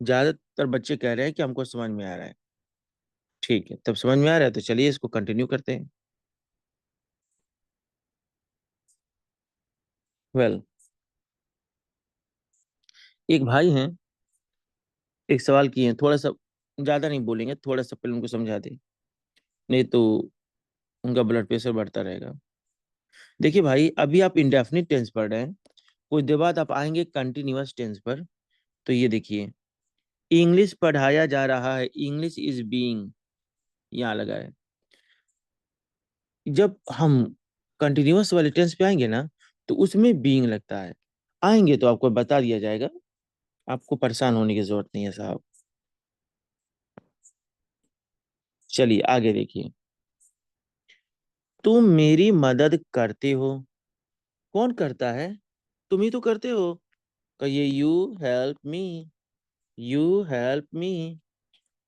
ज्यादातर बच्चे कह रहे हैं कि हमको समझ में आ रहा है। ठीक है, तब समझ में आ रहा है तो चलिए इसको कंटिन्यू करते हैं। वेल, एक भाई हैं, एक सवाल किए हैं, थोड़ा सा ज्यादा नहीं बोलेंगे, थोड़ा सा पहले उनको समझा दे, नहीं तो उनका ब्लड प्रेशर बढ़ता रहेगा। देखिए भाई, अभी आप इंडेफिनिट टेंस पढ़ रहे हैं, कुछ देर बाद आप आएंगे कंटिन्यूअस टेंस पर। तो ये देखिए, इंग्लिश पढ़ाया जा रहा है, इंग्लिश इज बीइंग यहाँ लगा है। जब हम कंटिन्यूअस वाले टेंस पे आएंगे ना तो उसमें बीइंग लगता है। आएंगे तो आपको बता दिया जाएगा, आपको परेशान होने की जरूरत नहीं है साहब। चलिए आगे देखिए। तुम मेरी मदद करते हो। कौन करता है, तुम ही तो करते हो। कहिए you help me, you help me.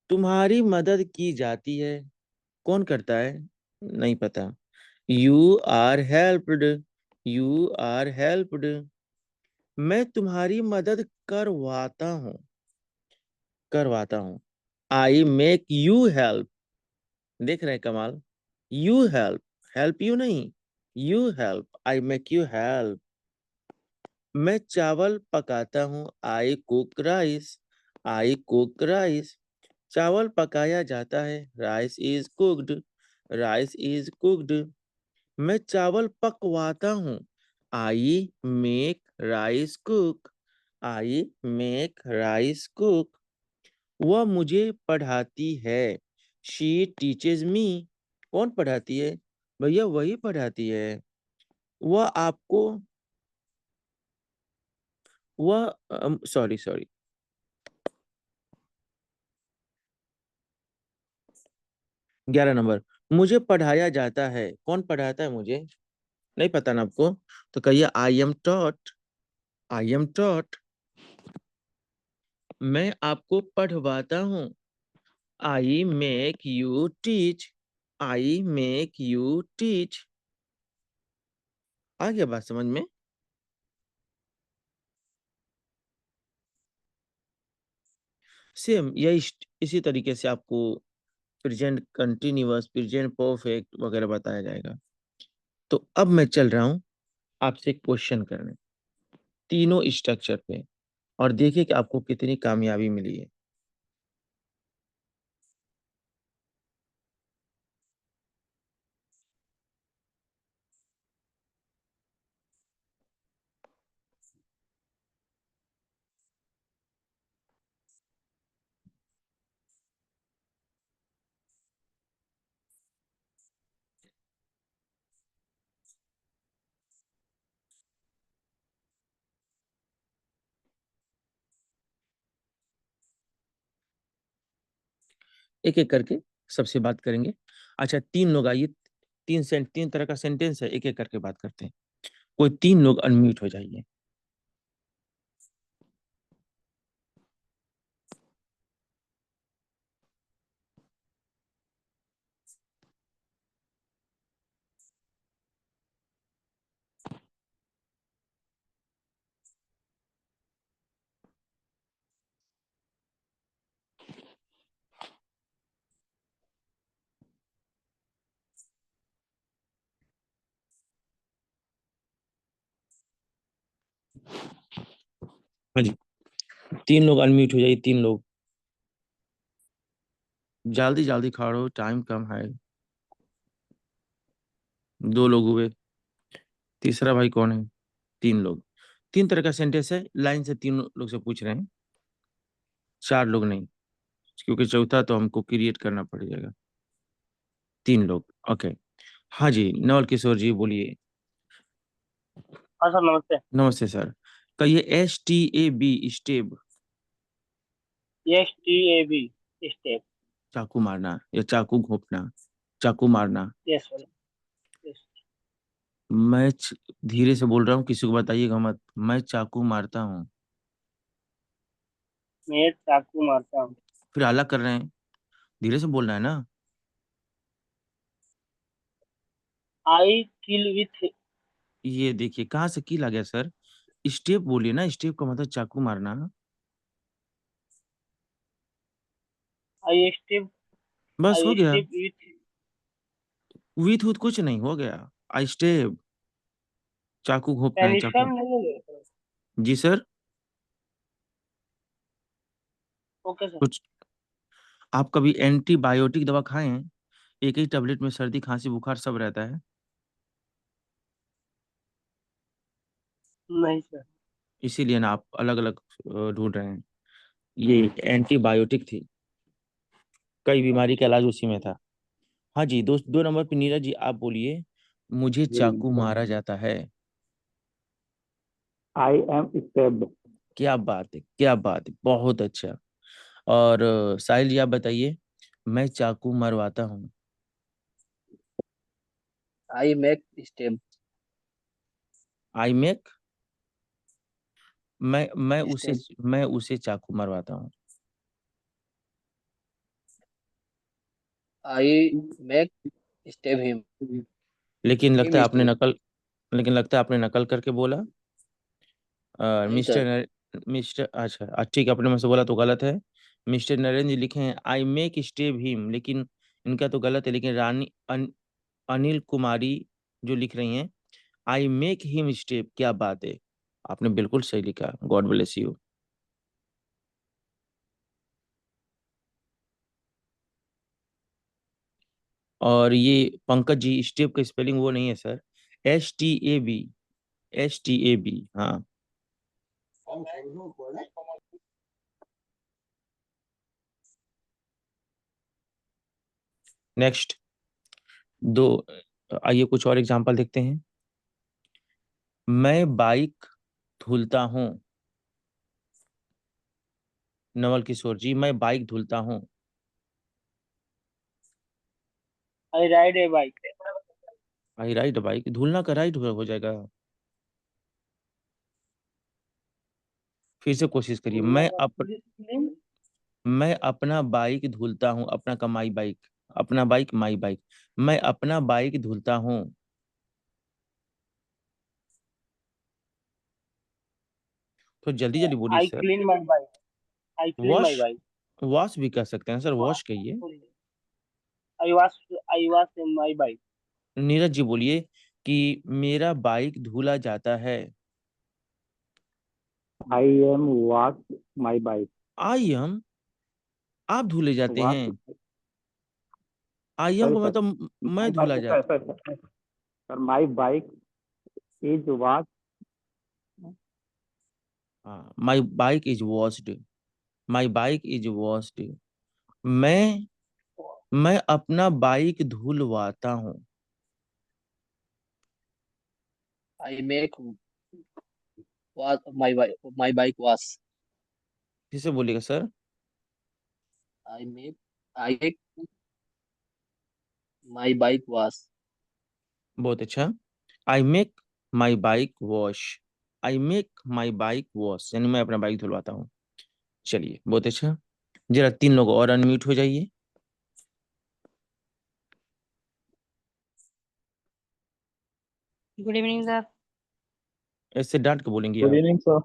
तुम्हारी मदद की जाती है, कौन करता है, नहीं पता। You are helped, you are helped. मैं तुम्हारी मदद करवाता हूँ, करवाता हूँ। I make you help. देख रहे हैं कमाल, यू हेल्प, हेल्प यू नहीं, you help, I make you help. मैं चावल पकाता हूँ, I cook rice, I cook rice. चावल पकाया जाता है, rice is cooked, rice is cooked. मैं चावल पकवाता हूँ, I make rice cook, I make rice cook. वह मुझे पढ़ाती है, शी टीचेज मी। कौन पढ़ाती है, भैया वही पढ़ाती है। वह आपको, वह सॉरी सॉरी, 11 नंबर। मुझे पढ़ाया जाता है, कौन पढ़ाता है मुझे, नहीं पता ना आपको, तो कहिए I am taught, I am taught. मैं आपको पढ़वाता हूँ, I make you teach, I make you teach. आ गया बात समझ में। सेम यही इसी तरीके से आपको प्रेजेंट कंटिन्यूअस, प्रेजेंट परफेक्ट वगैरह बताया जाएगा। तो अब मैं चल रहा हूँ आपसे एक क्वेश्चन करने, तीनों स्ट्रक्चर पे, और देखिए कि आपको कितनी कामयाबी मिली है। एक एक करके सबसे बात करेंगे। अच्छा, 3 लोग आइए, 3 तरह का सेंटेंस है, एक एक करके बात करते हैं। कोई 3 लोग अनम्यूट हो जाइए। हाँ जी, 3 लोग अनम्यूट हो जाइए, 3 लोग। जल्दी जल्दी खड़ो, टाइम कम है। 2 लोग हुए, तीसरा भाई कौन है? 3 लोग। 3 तरह का सेंटेंस है, लाइन से 3 लोग से पूछ रहे हैं, 4 लोग नहीं, क्योंकि चौथा तो हमको क्रिएट करना पड़ जाएगा। 3 लोग, ओके। हाँ जी, नवल किशोर जी बोलिए। हाँ सर, नमस्ते। नमस्ते सर। कहिए STAB, स्टेब। STAB, step. चाकू मारना या चाकू घोंपना, चाकू मारना। Yes sir. यस। मैं धीरे से बोल रहा हूँ, किसी को बताइएगा मत। मैं चाकू मारता हूँ। मैं चाकू मारता हूँ। फिर अलग कर रहे हैं, धीरे से बोलना है ना। आई किल विथ। ये देखिए कहाँ से किल आ गया सर। स्टेप बोलिए ना, स्टेप का मतलब चाकू मारना। आई स्टेप। बस हो आई गया। Step with. विथ उथ कुछ नहीं, हो गया। आई स्टेप, चाकू घोंपना है, चाकू। पेनिशन नहीं है सर। जी सर। Okay sir. कुछ, आप कभी एंटीबायोटिक दवा खाए हैं? एक ही टेबलेट में सर्दी खांसी बुखार सब रहता है। नहीं सर। इसीलिए ना आप अलग अलग ढूंढ रहे हैं। ये एंटीबायोटिक थी, कई बीमारी का इलाज उसी में था। हाँ जी, 2 नंबर पे नीरज जी आप बोलिए। मुझे चाकू मारा जाता है। I am stabbed. क्या बात है, क्या बात है, बहुत अच्छा। और साहिल जी आप बताइए। मैं चाकू मरवाता हूँ। I make step. I make, step. मैं उसे चाकू मरवाता हूँ। I make step him. लेकिन लगता हिम है आपने स्टेप। नकल, लेकिन लगता है आपने नकल करके बोला। नहीं सर। मिस्टर अच्छा, ठीक है, आपने मुझसे बोला तो गलत है। मिस्टर नरेंद्र जी लिखे हैं आई मेक स्टेव हिम, लेकिन इनका तो गलत है। लेकिन अनिल कुमारी जो लिख रही हैं आई मेक हिम स्टेप, क्या बात है, आपने बिल्कुल सही लिखा, गॉड ब्लेस यू। और ये पंकज जी, स्टेप का स्पेलिंग वो नहीं है सर, STAB, STAB, हाँ। नेक्स्ट दो, आइए कुछ और एग्जांपल देखते हैं। मैं बाइक धुलता हूँ। नवल किशोर जी, मैं बाइक धुलता हूँ। I ride A bike. I ride bike, धुलना का राइड हो जाएगा। फिर से कोशिश करिए। मैं अपना बाइक धुलता हूँ, अपना का माई बाइक, अपना बाइक माई बाइक। मैं अपना बाइक धुलता हूँ। तो जल्दी जल्दी बोलिए I sir. Clean my bike. I clean wash, my bike. Wash भी कह सकते हैं सर, वॉश कहिए। I wash. I wash my bike. Neeraj ji बोलिए कि मेरा बाइक धुला जाता है। I am wash my bike. I हम, आप धुले जाते वॉश। हैं। आई एम सॉरी को सर। मतलब माई मैं धुला बाइक जाता। Sir my bike is wash. हाँ, my bike is washed, my bike is washed. मैं मैं अपना बाइक धुलवाता हूँ। I make my bike. My bike wash. फिर से बोलिएगा sir. I make. I make my bike wash. बहुत अच्छा। I make my bike wash, I make my bike wash, यानी मैं अपना बाइक धुलवाता हूँ। चलिए बहुत अच्छा। जरा 3 लोग और अनम्यूट हो जाइए। Good evening sir. ऐसे डांट के बोलेंगे गुड आप? Evening sir.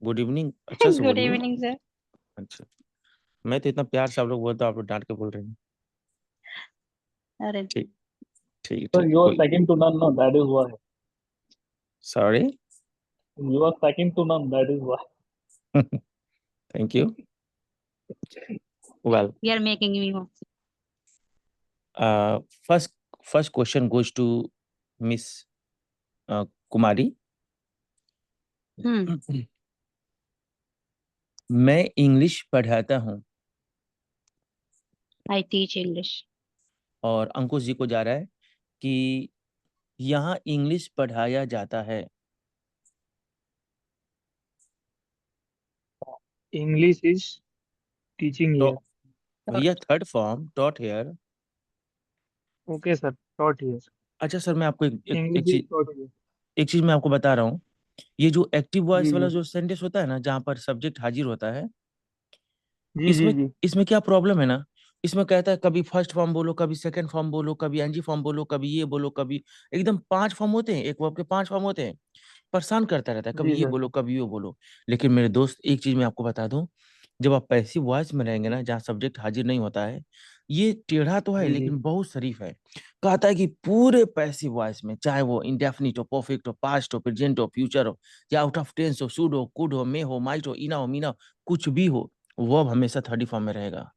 गुड इवनिंग, अच्छा से गुड बोलिए। Evening sir. अच्छा, मैं तो इतना प्यार से आप लोग बोलते हो, आप लोग डांट के बोल रहे हैं। अरे ठीक, ठीक Sir, ठीक, you are कोई। second to none. No, that is why. Sorry. You are second to none. That is why. Thank you. Well, You are making me go. first question goes to Miss Kumari. मैं English पढ़ाता हूँ I teach English. और अंकुश जी को जा रहा है कि यहाँ इंग्लिश पढ़ाया जाता है। English is teaching तो here. भैया third form taught here. Okay, sir. Taught here. अच्छा सर, मैं आपको English is taught here. एक चीज मैं आपको बता रहा हूँ। ये जो एक्टिव वॉइस जी वाला जी जो सेंटेंस होता है ना, जहाँ पर सब्जेक्ट हाजिर होता है, जी जी इसमें जी इसमें क्या प्रॉब्लम है ना, इसमें कहता है कभी फर्स्ट फॉर्म बोलो, कभी सेकंड फॉर्म बोलो, कभी एनजी फॉर्म बोलो, कभी ये बोलो, कभी एकदम 5 फॉर्म होते हैं, एक वर्ब के 5 फॉर्म होते हैं। परेशान करता रहता है, कभी जी ये सर बोलो, कभी वो बोलो। लेकिन मेरे दोस्त, एक चीज मैं आपको बता दूं, जब आप पैसिव वॉइस में रहेंगे ना, जहाँ सब्जेक्ट हाजिर नहीं होता है, ये टेढ़ा तो है जी जी लेकिन बहुत शरीफ है। कहता है कि पूरे पैसिव वॉइस में, चाहे वो इंडेफिनिट हो, परफेक्ट हो, पास्ट हो, प्रेजेंट हो, फ्यूचर हो, या आउट ऑफ टेंस हो, शुड हो, कुड हो, मे हो, माइट हो, इना हो, मीना हो, कुछ भी हो, वर्ब हमेशा थर्ड फॉर्म में रहेगा।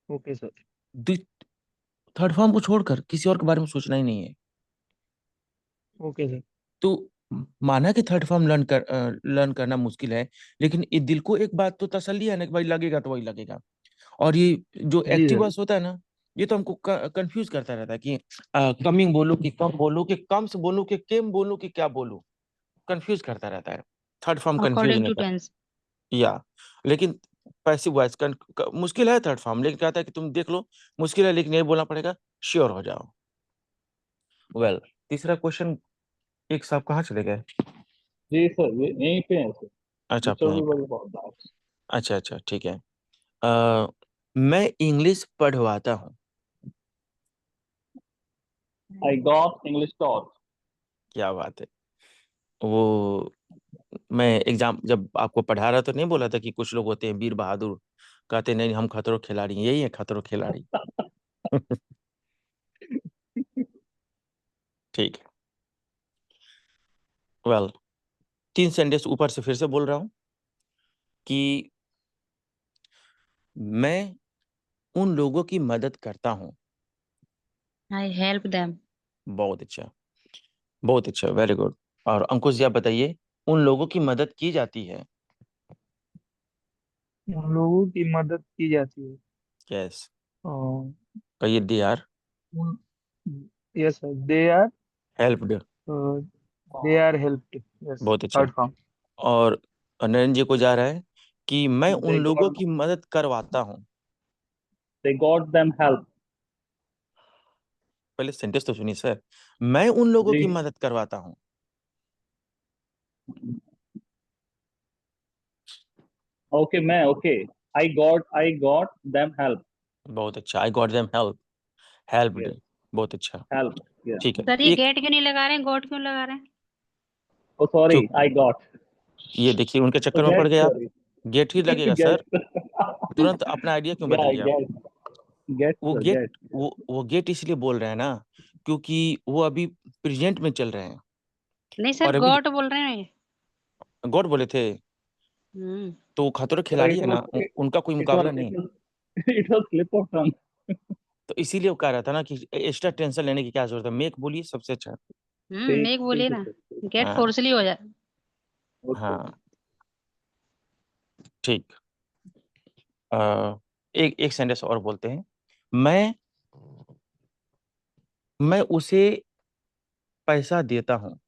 ओके सर थर्ड फॉर्म को छोड़कर किसी और के बारे में सोचना ही नहीं है। ओके सर तो माना कि थर्ड फॉर्म लर्न करना मुश्किल है, लेकिन ये दिल को एक बात तो तसल्ली है ना कि भाई लगेगा तो वही लगेगा। और ये जो जी एक्टिव सर वॉइस होता है ना, ये तो हमको कंफ्यूज करता रहता है कि कमिंग बोलूं कि कम बोलूं कि कम्स बोलूं कि केम बोलूं कि क्या बोलूं, कंफ्यूज करता रहता है। थर्ड फॉर्म कंफ्यूज According नहीं to कर tense. या लेकिन पैसिव वॉइस मुश्किल है थर्ड फॉर्म, लेकिन कहता है कि तुम देख लो, मुश्किल है लेकिन ये बोलना पड़ेगा, श्योर हो जाओ। वेल, तीसरा क्वेश्चन, एक साहब कहाँ चले गए? जी सर, ये यहीं पे है सर। अच्छा, आप Mr. यहीं Will पर। about that. अच्छा अच्छा, ठीक है। मैं इंग्लिश पढ़वाता हूँ। I got English taught. क्या बात है। वो मैं एग्जाम जब आपको पढ़ा रहा तो नहीं बोला था कि कुछ लोग होते हैं वीर बहादुर, कहते नहीं हम खतरों खिलाड़ी हैं, यही है खतरों खिलाड़ी। ठीक है। वेल, 3 सेंटेंस ऊपर से फिर से बोल रहा हूँ कि मैं उन लोगों की मदद करता हूँ। I help them. बहुत अच्छा, बहुत अच्छा, वेरी गुड। और अंकुश जी आप बताइए, उन लोगों की मदद की जाती है। उन लोगों की मदद की जाती है यस, और कहिए they are yes sir helped. They are helped yes बहुत अच्छा। थर्ड फॉर्म और नरेंद्र जी को जा रहा है कि मैं उन They लोगों got की मदद करवाता हूँ। they got them help. पहले सेंटेंस तो सुनिए सर, मैं उन लोगों की जी मदद करवाता हूँ। okay मैं okay. I got them help. बहुत अच्छा, I got them help, helped. Yes, बहुत अच्छा, help. Yeah. ठीक है। सर ये एक गेट क्यों नहीं लगा रहे हैं, गॉड क्यों लगा रहे हैं? Oh sorry, क्यों, I got. ये देखिए उनके So चक्कर में पड़ get गए आप। sorry. गेट ही लगेगा Get. सर, तुरंत अपना आइडिया क्यों Yeah, बदल दिया? get वो sir, गेट get. वो गेट इसलिए बोल रहे हैं ना, क्योंकि वो अभी प्रेजेंट में चल रहे हैं। नहीं सर, और अभी गॉड बोल रहे हैं। गॉड बोले थे, तो वो खतरों So खिलाड़ी है ना, उनका कोई it was मुकाबला नहीं। it was slip of tongue. तो इसीलिए वो कह रहा था ना कि एक्स्ट्रा टेंशन लेने की क्या जरूरत है, मेक बोलिए सबसे अच्छा। ठीक मेक बोलिए ठीक है ना, सर। गेट हाँ फोर्सली हो जाए। ओके। हाँ, ठीक। एक एक सेंटेंस और बोलते हैं। मैं मैं उसे पैसा देता हूँ।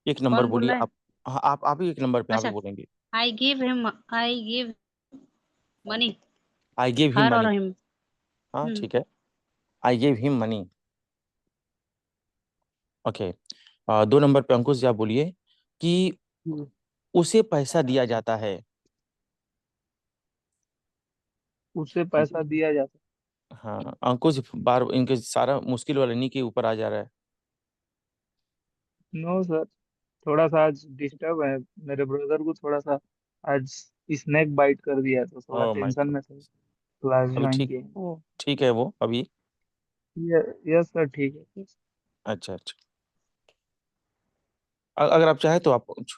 एक नंबर कौन बोल बोलिए रहा है? आप। हाँ, आप ही एक नंबर पे आप ही अच्छा, बोलेंगे। I give money I give him her और मनी। हिम। हाँ ठीक है, I give him money. Okay. 2 number पे अंकुश जी आप बोलिए कि उसे पैसा दिया जाता है। उससे पैसा दिया जाता हाँ अंकुश, बार इनके सारा मुश्किल वाला इन्हीं के ऊपर आ जा रहा है। है नो सर थोड़ा सा आज डिस्टर्ब है मेरे ब्रदर को थोड़ा सा आज स्नैक बाइट कर दिया तो थोड़ा ओह माय टेंशन गॉड। में था क्लास अभी ज्वाइन ठीक, किए ठीक है वो अभी। यस सर ठीक है अच्छा अच्छा, अगर आप चाहे तो आप कुछ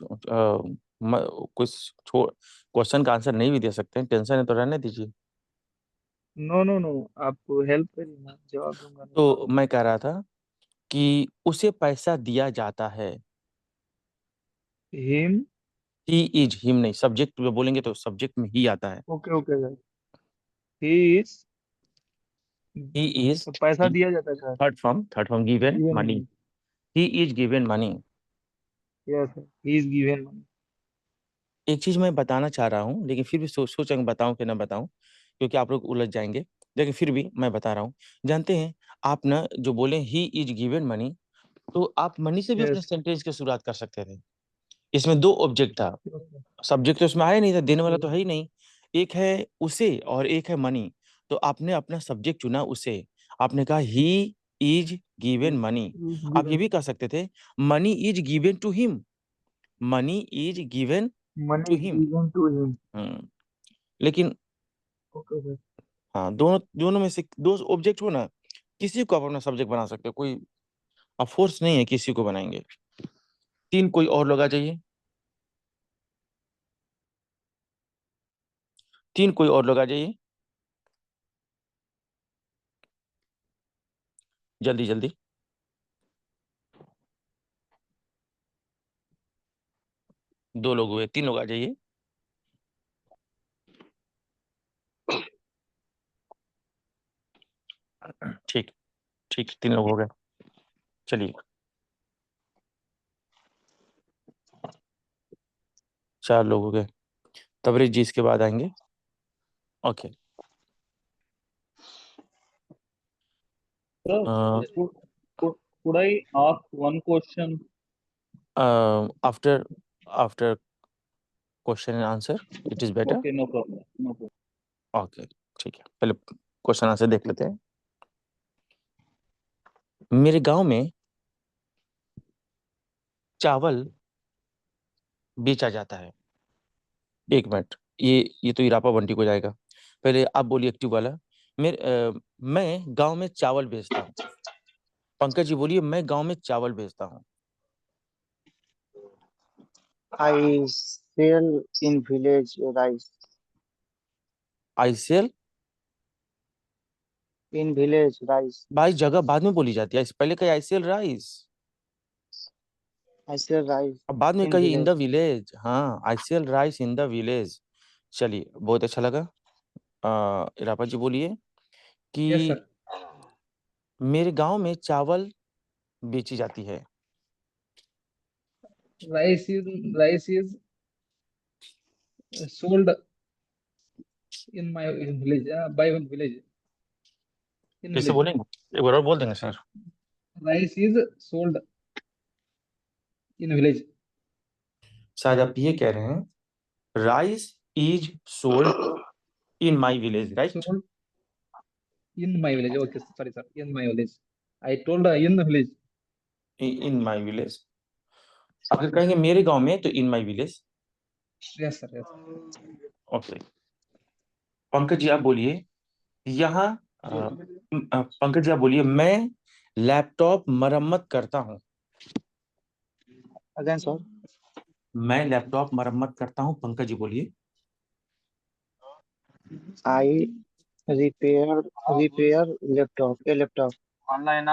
क्वेश्चन का आंसर नहीं भी दे सकते हैं, टेंशन है तो रहने दीजिए। नो नो नो, आप हेल्प करिए, मैं जवाब दूंगा। नहीं तो मैं कह रहा था कि उसे पैसा दिया जाता है। हिम। ही इज, हिम नहीं, सब्जेक्ट में बोलेंगे तो सब्जेक्ट में ही आता है। Okay okay sir. He is. He is, तो पैसा दिया जाता है sir. Third form given given money. Money. He is given money. Yes sir, he is given money. एक चीज मैं बताना चाह रहा हूँ, लेकिन फिर भी सोचेंगे बताऊं कि ना बताऊं, क्योंकि आप लोग उलझ जाएंगे। लेकिन फिर भी मैं बता रहा हूँ। जानते हैं, आप ना जो बोले ही इज गिवन मनी, तो आप मनी से भी अपने यस। सेंटेंस की शुरुआत कर सकते थे। इसमें दो ऑब्जेक्ट था, सब्जेक्ट तो इसमें आया नहीं था, देने वाला तो है ही नहीं। एक है उसे और एक है मनी। तो आपने अपना सब्जेक्ट चुना उसे, आपने कहा ही इज गिवन मनी। आप ये गिवन। भी कह सकते थे money is given to him. Money is given money to is him. Given to him. लेकिन ओके सर। हाँ, दोनों दोनों में से दो ऑब्जेक्ट हो ना, किसी को आप अपना सब्जेक्ट बना सकते हो, कोई अब फोर्स नहीं है किसी को बनाएंगे। तीन कोई और लोग आ जाइए, तीन कोई और लोग आ जाइए, जल्दी जल्दी। दो लोग हुए, तीन लोग आ जाइए। ठीक, ठीक, तीन लोग हो गए। चलिए, चार लोग हो गए। तबरेज जी इसके बाद आएंगे। Okay. Sir, could I ask one question? After after question and answer it is better. Okay, no problem. No problem. Okay, ठीक है, पहले क्वेश्चन आंसर देख लेते हैं। मेरे गांव में चावल बेचा जाता है। एक मिनट, ये तो इरापा बंटी को जाएगा। पहले आप बोलिए एक्टिव वाला। मैं गांव में चावल बेचता हूँ। पंकज जी बोलिए, मैं गांव में चावल बेचता हूँ। I sell in village rice. I sell. In village rice. भाई जगह बाद में बोली जाती है, पहले कही I sell rice, I sell rice अब बाद में in कही इन द village. विलेज। हाँ, I sell rice in the village. चलिए, बहुत अच्छा लगा। इरापा जी बोलिए यस कि सर। मेरे गांव में चावल बेची जाती है। Rice is sold in my village, by one village, in कैसे village. बोलेंगे, एक बार और बोल देंगे sir. Rice is sold in village. शायद आप ये कह रहे हैं rice is sold in my village, right. Sold in my village. Okay, sorry sir, in my village. I told in the village. In my village. अगर कहेंगे मेरे गांव में तो in my village. Yes sir, yes. Okay. Pankaj ji आप बोलिए, यहाँ पंकज जी आप बोलिए, मैं लैपटॉप मरम्मत करता हूँ। Again, sir. मैं लैपटॉप मरम्मत करता हूँ, पंकज जी बोलिए। I repair laptop. A laptop. Online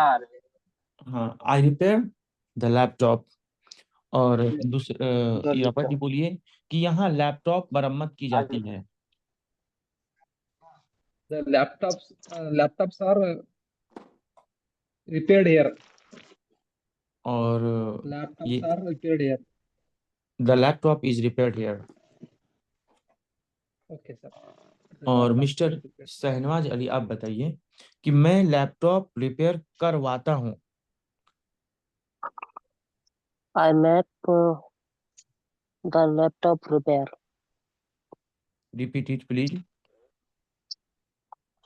हाँ, आई रिपेयर द लैपटॉप। और दूसरे the इरापा जी laptop. बोलिए कि यहाँ लैपटॉप मरम्मत की जाती है। The laptops are repaired here. और Laptops ये are repaired here. The laptop is repaired here. Okay sir. The और laptops are mister repaired. Shahnawaz Ali आप बताइए कि मैं लैपटॉप रिपेयर करवाता हूँ। I make the laptop repair. Repeat it please.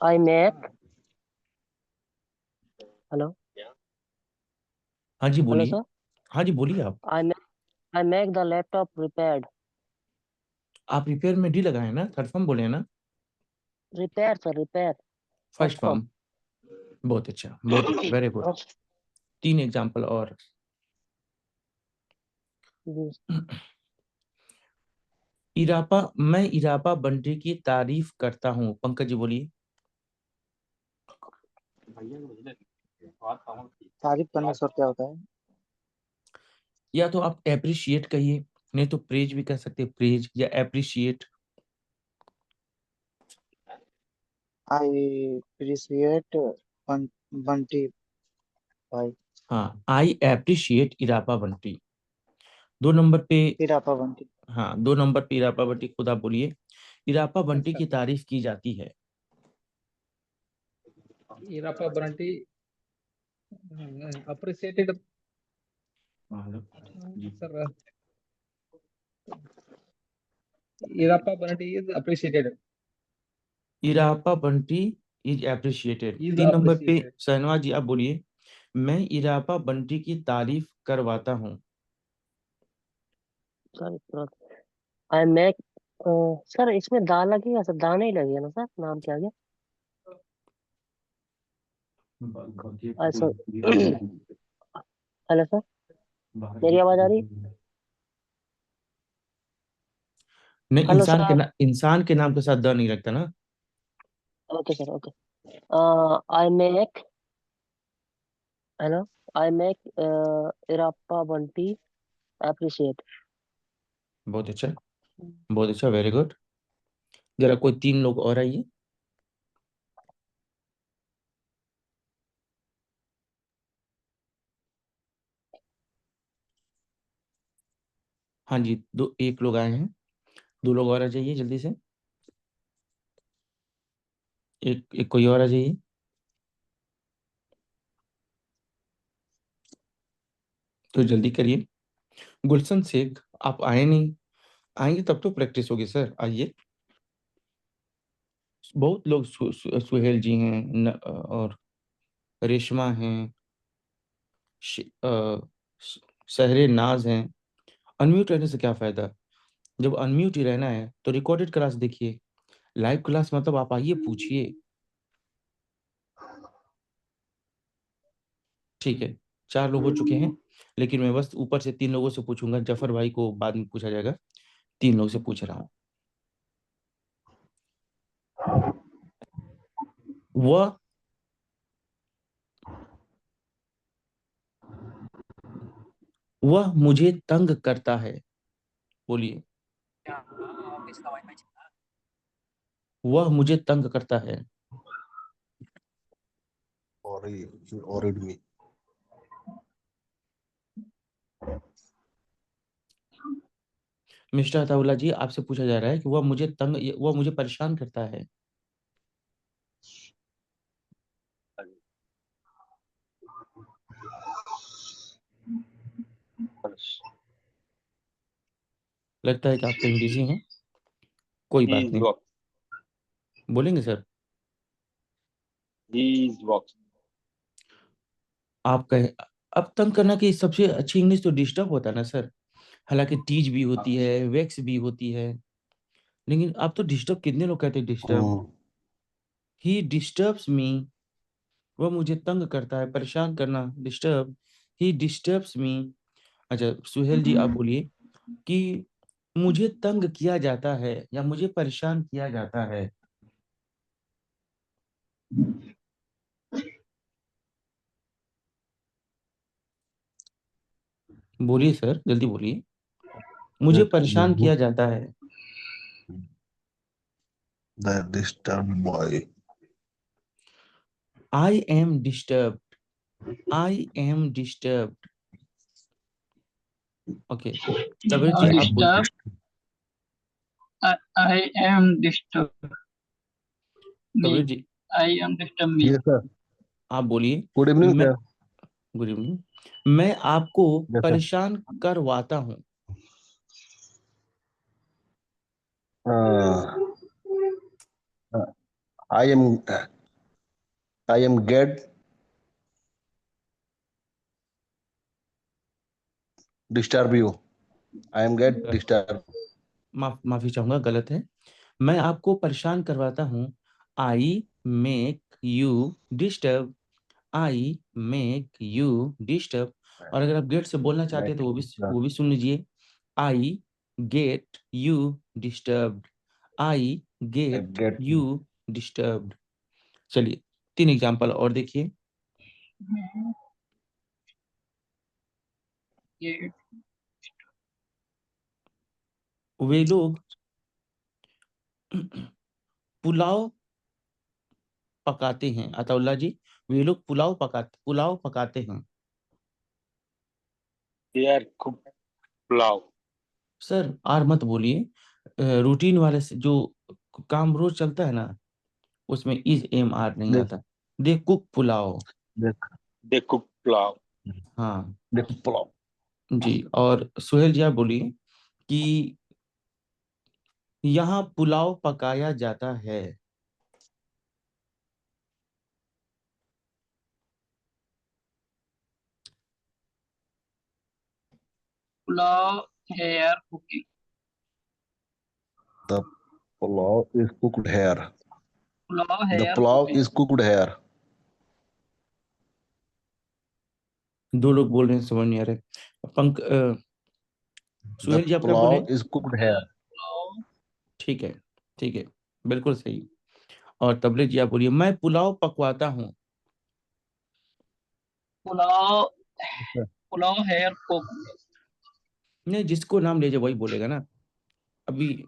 I make. Hello. हाँ जी Hello बोलिए। sir. हाँ जी बोलिए आप। I make the laptop repaired. आप रिपेयर में डी लगाए हैं ना, थर्ड फॉर्म बोले हैं ना। Repair sir, repair. First First form. Form. बहुत अच्छा, बहुत अच्छा, वेरी गुड। तीन एग्जाम्पल और। जी मैं इरापा बंटी की तारीफ करता हूँ। पंकज जी बोलिए। तारीफ करना सर क्या होता है? या तो आप एप्रिशिएट कहिए, नहीं तो प्रेज भी कह सकते हैं, प्रेज या एप्रिशिएट। आई अप्रिशिएट बंटी भाई। हाँ, आई एप्रिशिएट इरापा बंटी। 2 नंबर पे, इरापा बंटी। हाँ 2 नंबर पे इरापा बंटी, खुद आप बोलिए। इरापा बंटी अच्छा, की तारीफ की जाती है। इरापा बंटी अप्रिशिएटेड जी। सर, इरापा बंटी इज अप्रिशिएटेड, इरापा बंटी इज एप्रिशिएटेड। इज 3 नंबर पे अप्रिशिएटेड। शहनवाज जी आप बोलिए। मैं इरापा बंटी की तारीफ करवाता हूँ। सर आई मेक सर इसमें दा लगेगा सर, दाना ही लगेगा ना सर, नाम क्या गया? सर हेलो सर, मेरी आवाज आ रही है? नहीं, हेलो सर। इंसान के नाम के साथ द नहीं लगता ना। Okay sir, okay. I make, hello, I make इरापा बंटी अप्रिशिएट। बहुत अच्छा, बहुत अच्छा, वेरी गुड। जरा कोई 3 लोग और आइए। हाँ जी, 1 लोग आए हैं, 2 लोग और आ जाइए जल्दी से। एक कोई और आ जाइए। तो जल्दी करिए। गुलशन शेख, आप आए नहीं, आएंगे तब तो प्रैक्टिस होगी सर, आइए। बहुत लोग सुहेल जी हैं, और रेशमा हैं, सहरे नाज हैं। अनम्यूट रहने से क्या फायदा? जब अनम्यूट ही रहना है तो रिकॉर्डेड क्लास देखिए। लाइव क्लास मतलब आप आइए, पूछिए। ठीक है, 4 लोग हो चुके हैं, लेकिन मैं बस ऊपर से 3 लोगों से पूछूंगा। जफर भाई को बाद में पूछा जाएगा। 3 लोग से पूछ रहा हूँ। वह वह मुझे तंग करता है। बोलिए। वह मुझे तंग करता है। or read me. Mister Ataullah ji, आपसे पूछा जा रहा है कि वह मुझे परेशान करता है। लगता है कि आप कहीं बिजी हैं, कोई He बात is नहीं, work. बोलेंगे सर। He is work. आप कहे, अब तंग करना की सबसे अच्छी इंग्लिश तो डिस्टर्ब होता है ना सर। हालांकि टीज भी होती है, वेक्स भी होती है, लेकिन आप तो डिस्टर्ब, कितने लोग कहते हैं डिस्टर्ब। Hmm. ही डिस्टर्ब्स मी, वह मुझे तंग करता है, परेशान करना, डिस्टर्ब। ही डिस्टर्ब्स मी। अच्छा सुहेल जी आप बोलिए कि मुझे तंग किया जाता है या मुझे परेशान किया जाता है। बोलिए सर, जल्दी बोलिए। मुझे That the परेशान book, किया जाता है। the disturbed boy. I am disturbed, I am disturbed. Okay, Kabir ji आप बोल। Disturb. I am disturb Kabir me. Ji I am disturb me. Yes, sir. आप बोलिए। Good evening, मैं, sir. गुड इवनिंग, मैं आपको Yes, sir. परेशान करवाता हूँ। Uh, uh, I am I am get disturb you. I am get disturb. माफी चाहूंगा, गलत है। मैं आपको परेशान करवाता हूँ। I make you disturb, I make you disturb. और अगर आप गेट से बोलना चाहते Make हैं तो disturb. वो भी सुन लीजिए। I get you disturbed. I I get get you disturbed. चलिए 3 एग्जाम्पल और देखिए। ये वे लोग पुलाव पकाते हैं। अताउल्ला जी, वे लोग पुलाव पकाते हैं। They are cook plow. Sir are मत बोलिए, रूटीन वाले से जो काम रोज चलता है ना, उसमें इज एम आर नहीं they आता। They cook pulao. they They cook plow. हाँ they plow. जी। और सुहेल जी आप बोलिए कि यहाँ पुलाव पकाया जाता है। Pulao here cooking The plow is cooked here. Pulao The here plow cooking is cooked here. दो लोग बोल रहे हैं, समझ नहीं आ रहे। The सुहेल जी आप क्या बोले? plow is cooked here. Pulao ठीक है, ठीक है, बिल्कुल सही। और तबले जी आप बोलिए, मैं पुलाव पकवाता हूँ। पुलाव पुलाव हेयर कुक नहीं, जिसको नाम ले जाए वही बोलेगा ना। अभी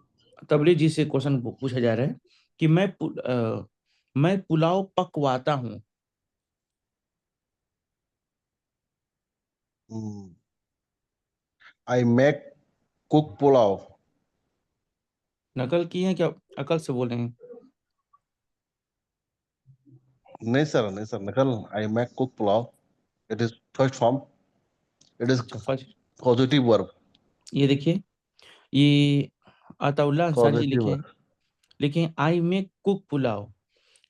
तबले जी से क्वेश्चन पूछा जा रहा है कि मैं पुलाव पकवाता हूँ। Hmm. I make cook pulao. नकल की है क्या, अकल से बोल रहे हैं? नहीं सर नकल। I make cook pulao. It is first form. It is अच्छा, फर्स्ट। causative verb. ये देखिए, ये अताउल्ला अंसारी जी Causative लिखे verb. हैं, लेकिन आई मेक कुक पुलाव।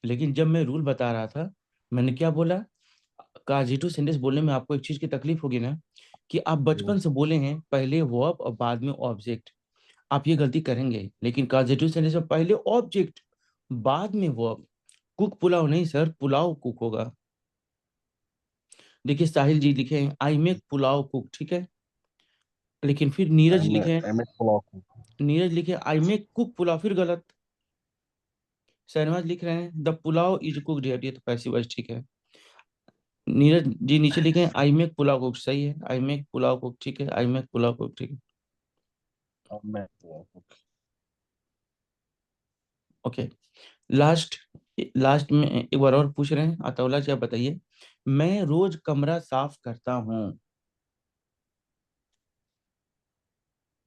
लेकिन जब मैं रूल बता रहा था, मैंने क्या बोला? काजिटू सेंटेंस बोलने में आपको एक चीज की तकलीफ होगी ना, कि आप बचपन से बोले हैं पहले वर्ब और बाद में ऑब्जेक्ट। आप ये गलती करेंगे, लेकिन काजिटू सेंटेंस में पहले ऑब्जेक्ट बाद में वर्ब। कुक पुलाव नहीं सर, पुलाव कुक होगा। देखिए साहिल जी लिखे हैं आई मेक पुलाव कुक, ठीक है। लेकिन फिर नीरज लिखे हैं, I make pulao cook. Neeraj लिखे आई मेक कुक पुलाव, फिर गलत। शहनवाज लिख रहे हैं द पुलाव इज कुकड, ये तो पैसिव वॉइस, ठीक है। नीरज जी नीचे लिखे हैं आई मेक पुलाव कुक, सही है। आई मेक पुलाव कुक, ठीक है। आई मेक पुलाव कुक, ठीक है। I make pulao cook. Okay, last last में एक बार और पूछ रहे हैं। अताउल्ला जी आप बताइए, मैं रोज कमरा साफ करता हूँ।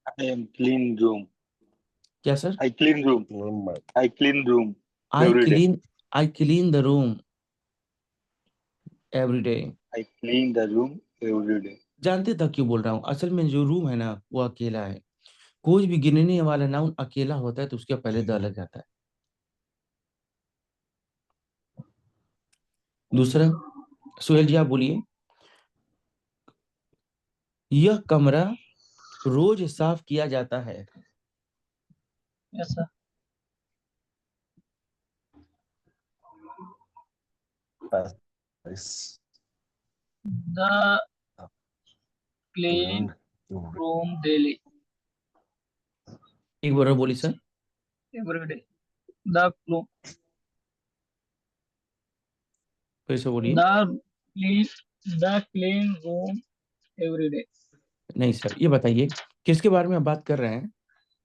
I am clean room. क्या sir? I clean room. My I clean room I every day. Clean I clean the room every day. I clean the room every day. जानते था क्यों बोल रहा हूँ? असल में जो रूम है ना, वो अकेला है। कोई भी गिनने वाला नाउन अकेला होता है तो उसके पहले द लग जाता है। दूसरा, सुहेल जी आप बोलिए, यह कमरा रोज साफ किया जाता है। Yes sir nice. The clean Clean. Room daily एक बार और बोली सर। एवरी डे द फिर से बोलिए। The clean room every day नहीं सर, ये बताइए किसके बारे में आप बात कर रहे हैं?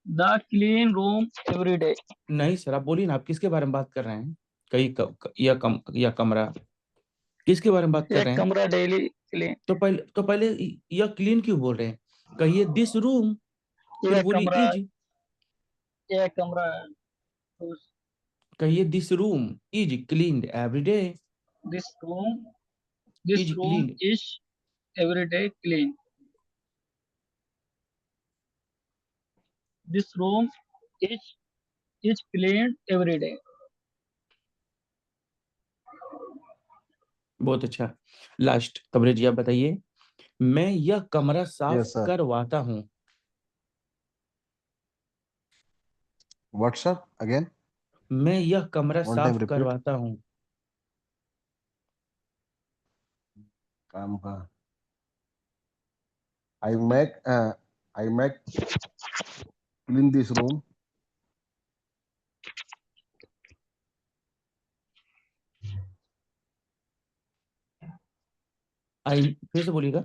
The clean room every day नहीं सर, आप बोलिए ना, आप किसके बारे में बात कर रहे हैं? कहीं या कमरा, किसके बारे में बात कर एक रहे हैं? कमरा डेली क्लीन तो पहले यह क्लीन क्यों बोल रहे हैं? कहिए दिस रूम, फिर एक बोलिए कमरा इज। एक कमरा कहिए this room is cleaned every day. This room this is room cleaned. Is every day clean this room is clean every day बहुत अच्छा। लास्ट, कमरे जी आप बताइए, मैं यह कमरा साफ Yes sir. करवाता हूँ। What sir? Again? मैं यह कमरा One time साफ repeat. करवाता हूँ। काम का I make I make clean this room. फिर से बोलिएगा।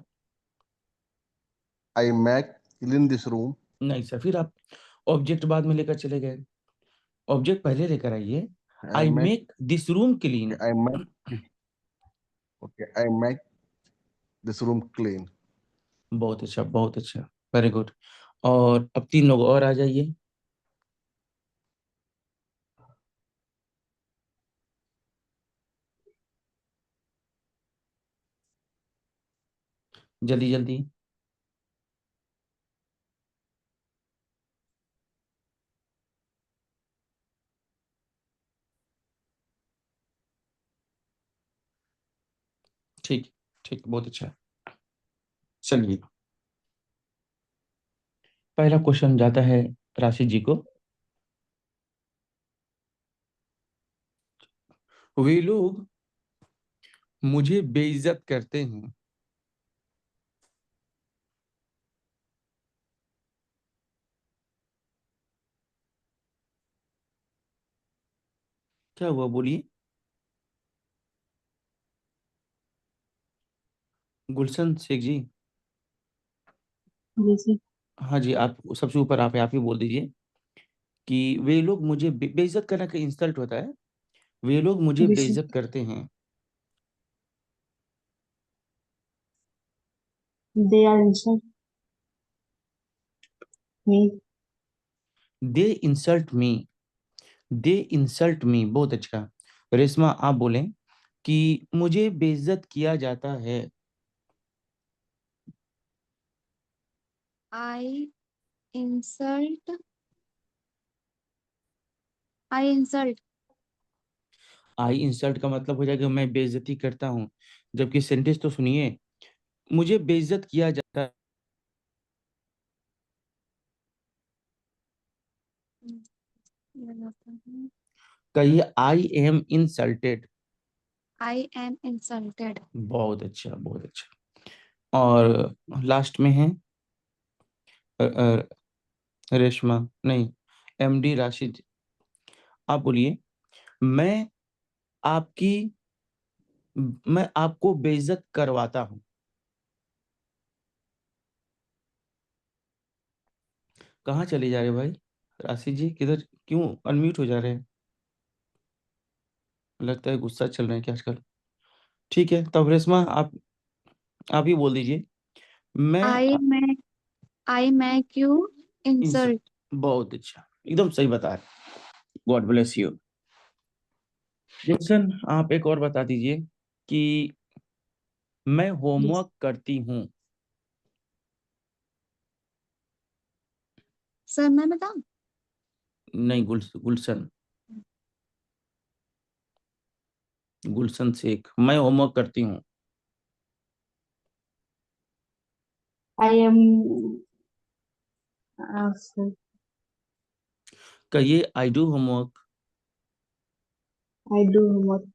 I make clean this room. नहीं सर, फिर आप ऑब्जेक्ट बाद में लेकर चले गए, ऑब्जेक्ट पहले लेकर आइए। I make this room clean. I make okay. I make this room clean. बहुत अच्छा, बहुत अच्छा, वेरी गुड। और अब 3 लोग और आ जाइए। जल्दी जल्दी। ठीक ठीक, बहुत अच्छा। चलिए, पहला क्वेश्चन जाता है राशि जी को। वे लोग मुझे बेइज्जत करते हैं। क्या हुआ, बोलिए। गुलशन शेख जी। हाँ जी, आप सबसे ऊपर आप ही बोल दीजिए कि वे लोग मुझे बेइज्जत करना का इंसल्ट होता है। वे लोग मुझे बेइज्जत करते हैं। They are insult me. They insult me. They insult me, बहुत अच्छा। रेशमा आप बोलें कि मुझे बेइज्जत किया जाता है। I insult. I insult. I insult का मतलब हो जाएगा मैं बेइज्जती करता हूँ, जबकि सेंटेंस तो सुनिए, मुझे बेइज्जत किया जाता है। कहिए I am insulted. I am insulted. बहुत अच्छा, बहुत अच्छा। और लास्ट में है रेशमा, नहीं, एमडी राशिद। आप बोलिए, मैं आपकी मैं आपको बेइज्जत करवाता हूँ। कहाँ चले जा रहे भाई? राशि जी किधर, क्यों अनम्यूट हो जा रहे हैं? लगता है गुस्सा चल रहे हैं क्या आजकल। ठीक है, तब रेशमा आप ही बोल दीजिए। मैं I make you insult. बहुत अच्छा, एकदम सही बता रहे। God bless you. जैसन आप एक और बता दीजिए कि मैं होमवर्क करती हूँ। सर मैं बताऊं? नहीं, गुलशन गुलशन शेख, मैं होमवर्क करती हूँ। I am. Sir, कहिए I do homework. I do homework.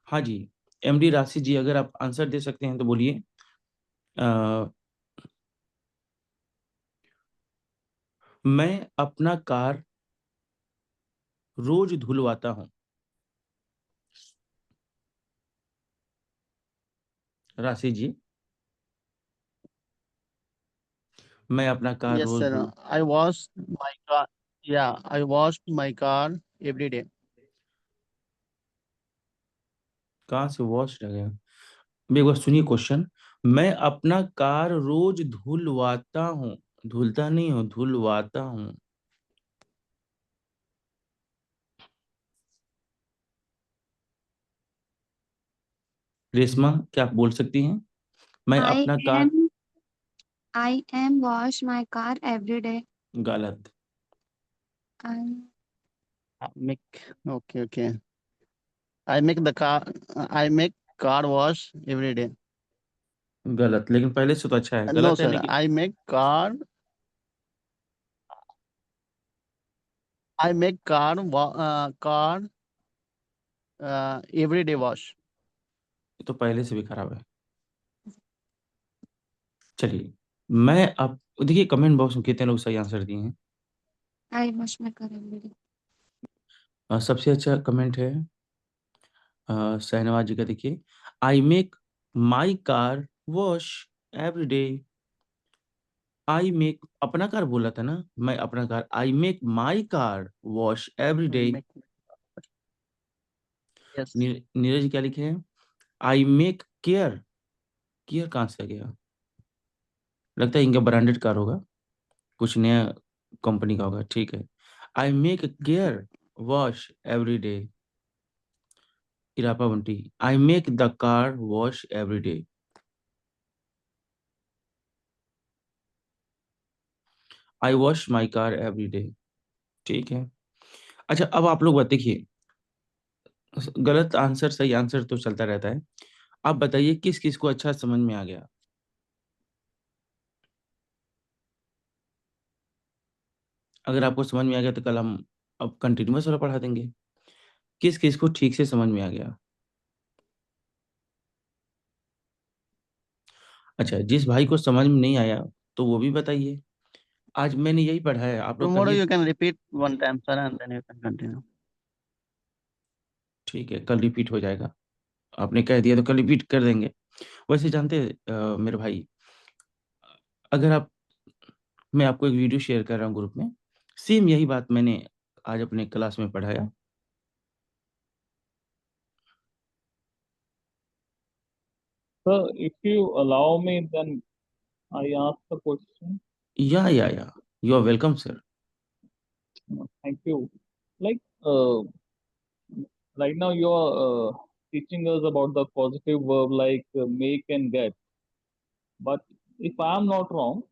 हाँ जी, एमडी राशि जी अगर आप आंसर दे सकते हैं तो बोलिए। मैं अपना कार रोज धुलवाता हूँ। राशि जी, मैं अपना कार Yes, रोज sir. I wash my car. Yeah, I wash my car every day. कहाँ से वॉश रह गया? एक बार सुनिए क्वेश्चन। मैं अपना कार रोज धुलवाता हूँ, धुलता नहीं हूँ, धुलवाता हूँ। रेशमा क्या आप बोल सकती हैं? मैं अपना car. I am wash my car every day. गलत। I Make okay. I make the car. I make car wash every day. गलत, लेकिन पहले से तो अच्छा है। No, गलत है sir. लेकिन। I make car. I make car every day wash. ये तो पहले से भी खराब है। चलिए, मैं अब देखिए कमेंट बॉक्स में कितने लोग सही आंसर दिए हैं। I wash my car every day. सबसे अच्छा कमेंट है शहनवाज जी का। देखिए, I make my car wash every day. I make अपना कार बोला था ना, मैं अपना car, I make my car wash every day. Make, yes. Neeraj ji क्या लिखे हैं? आई मेक केयर। केयर कहाँ से आ गया? लगता है इनका ब्रांडेड कार होगा, कुछ नया कंपनी का होगा। ठीक है, I make care wash every day. इरापा बंटी, I make the car wash every day. I wash my car every day. ठीक है। अच्छा, अब आप लोग देखिए, गलत आंसर सही आंसर तो चलता रहता है। आप बताइए किस किस को अच्छा समझ में आ गया। अगर आपको समझ में आ गया तो कल हम अब कंटिन्यूअस वाला पढ़ा देंगे। किस किस को ठीक से समझ में आ गया? अच्छा, जिस भाई को समझ में नहीं आया तो वो भी बताइए। आज मैंने यही पढ़ा है, आप लोग Tomorrow करिए। you can repeat one time, sir, and then you can continue. ठीक है, कल रिपीट हो जाएगा। आपने कह दिया तो कल रिपीट कर देंगे। वैसे जानते हैं मेरे भाई, अगर आप, मैं आपको एक वीडियो शेयर कर रहा हूँ ग्रुप में, सेम यही बात मैंने आज अपने क्लास में पढ़ाया। Sir, if you allow me, then I ask the question. या you are welcome sir. Thank you. Like, right now you are teaching us about the positive verb like make and get. But if I am not wrong,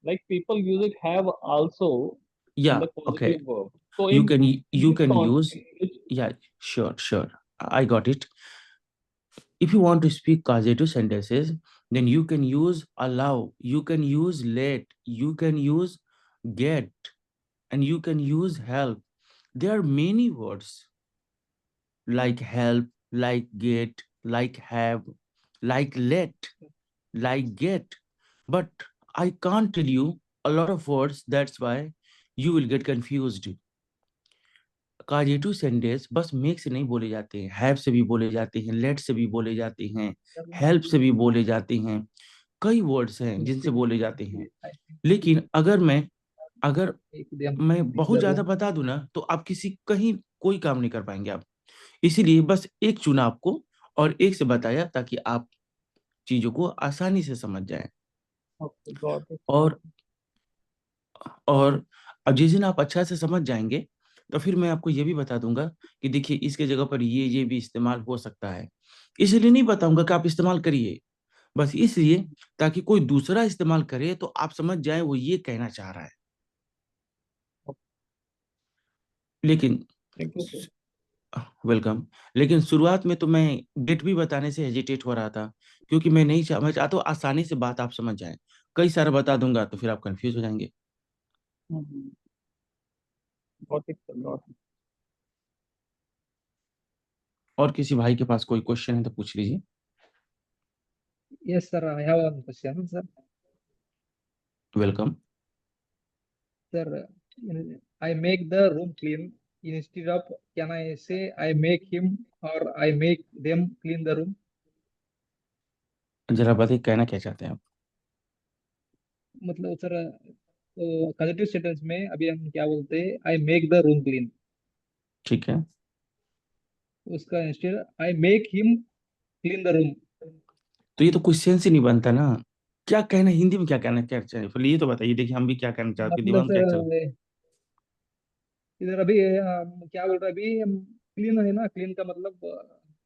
like people use it have also या in the okay, positive verb. So you in can you which can con use, in which yeah, sure, I got it. If you want to speak causative sentences, then you can use allow, you can use let, you can use get, and you can use help. There are many words like help, like get, like have, like let, like get. But I can't tell you a lot of words, that's why you will get confused. Causative sentence बस make से नहीं बोले जाते हैं, have से भी बोले जाते हैं, लेट से भी बोले जाते हैं, हेल्प से भी बोले जाते हैं। कई वर्ड्स हैं जिनसे बोले जाते हैं। लेकिन अगर Make them मैं in बहुत the ज्यादा room. बता दूं ना तो आप किसी कहीं कोई काम नहीं कर पाएंगे आप। इसीलिए बस एक चुना आपको और एक से बताया ताकि आप चीजों को आसानी से समझ जाएं। okay, got it. और और अब जिस दिन आप अच्छा से समझ जाएंगे तो फिर मैं आपको ये भी बता दूंगा कि देखिए इसके जगह पर ये भी इस्तेमाल हो सकता है। इसलिए नहीं बताऊंगा कि आप इस्तेमाल करिए, बस इसलिए ताकि कोई दूसरा इस्तेमाल करे तो आप समझ जाए वो ये कहना चाह रहा है। लेकिन Thank you, sir. वेलकम। लेकिन शुरुआत में तो मैं गेट भी बताने से हेजिटेट हो रहा था, क्योंकि मैं चाहता हूँ आसानी से बात आप समझ जाएं। कई सारा बता दूंगा तो फिर आप कंफ्यूज हो जाएंगे। Mhm. Got it, sir. Got it. और किसी भाई के पास कोई क्वेश्चन है तो पूछ लीजिए। Yes, sir. I have one question, sir. Welcome. Sir, I make the room clean. Instead of can I say I make him or I make them clean the room? जरा बताइए कहना क्या चाहते हैं आप? मतलब सर, तो पॉजिटिव सेंटेंस में अभी हम क्या बोलते हैं, आई मेक द रूम क्लीन। ठीक है, उसका instead I make him clean the room. तो ये तो कोई सेंस ही नहीं बनता ना। क्या कहना हिंदी में, क्या कहना क्या चाहिए फिर ये तो बताइए। देखिए हम भी क्या कहना चाहते हैं, मतलब दिमाग में क्या चल। सर इधर अभी हम क्या बोल रहे हैं, अभी हम क्लीन है ना, क्लीन का मतलब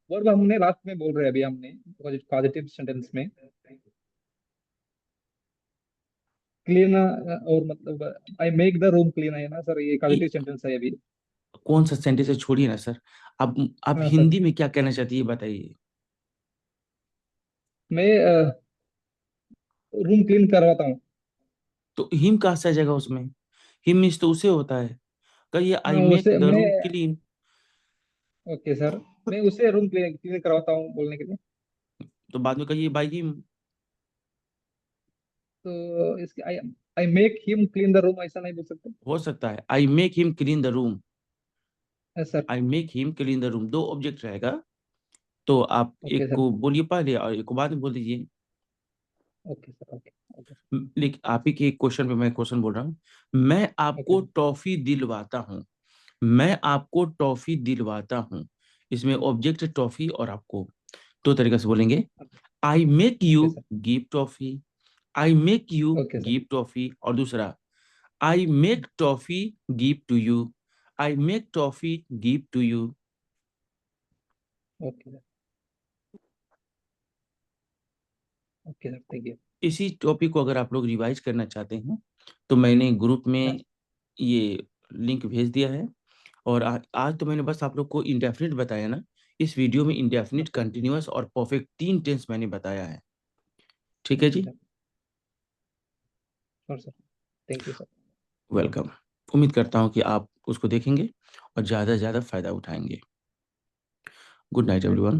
वर्ब हमने लास्ट में बोल रहे हैं अभी हमने पॉजिटिव सेंटेंस में क्लीन। और मतलब आई मेक द रूम क्लीन है ना सर, ये पॉजिटिव सेंटेंस है अभी। कौन सा सेंटेंस है छोड़िए ना सर। आप हाँ सर, हिंदी में क्या कहना चाहती है बताइए। मैं रूम क्लीन करवाता हूँ। तो हिम कहाँ से आ जाएगा उसमें? हिम मीन्स तो उसे होता है। कहिए आई हाँ मेक उसे द मैं, रूम क्लीन। ओके सर, मैं उसे रूम क्लीन क्लीन करवाता हूँ बोलने के लिए। तो बाद में कहिए बाई हिम। तो इसके I make him clean the room, ऐसा नहीं बोल सकते? हो सकता है I make him clean the room, yes sir. I make him clean the room, 2 object रहेगा, तो आप ओके एक सर। को बोलिए पहले और एक को बाद में बोल दीजिए। Okay sir. ओके ओके लेकिन आप ही के क्वेश्चन पे मैं क्वेश्चन बोल रहा हूँ, मैं आपको ओके टॉफी दिलवाता हूँ, मैं आपको टॉफी दिलवाता हूँ, इसमें ऑब्जेक्ट है टॉफी और आपको, 2 तरीके से बोलेंगे। I make you okay sir. Give toffee, I make you okay sir. Give toffee, और दूसरा I make toffee give to you, I make toffee give to you. Okay sir. Okay sir, thank you. इसी topic को अगर आप लोग revise करना चाहते हैं तो मैंने ग्रुप में ये लिंक भेज दिया है, और आज तो मैंने बस आप लोग को इंडेफिनिट बताया ना, इस वीडियो में इंडेफिनिट, कंटिन्यूअस और परफेक्ट 3 टेंस मैंने बताया है। ठीक है जी, sir thank you sir. Welcome. उम्मीद करता हूँ कि आप उसको देखेंगे और ज़्यादा से ज़्यादा फायदा उठाएंगे। Good night everyone.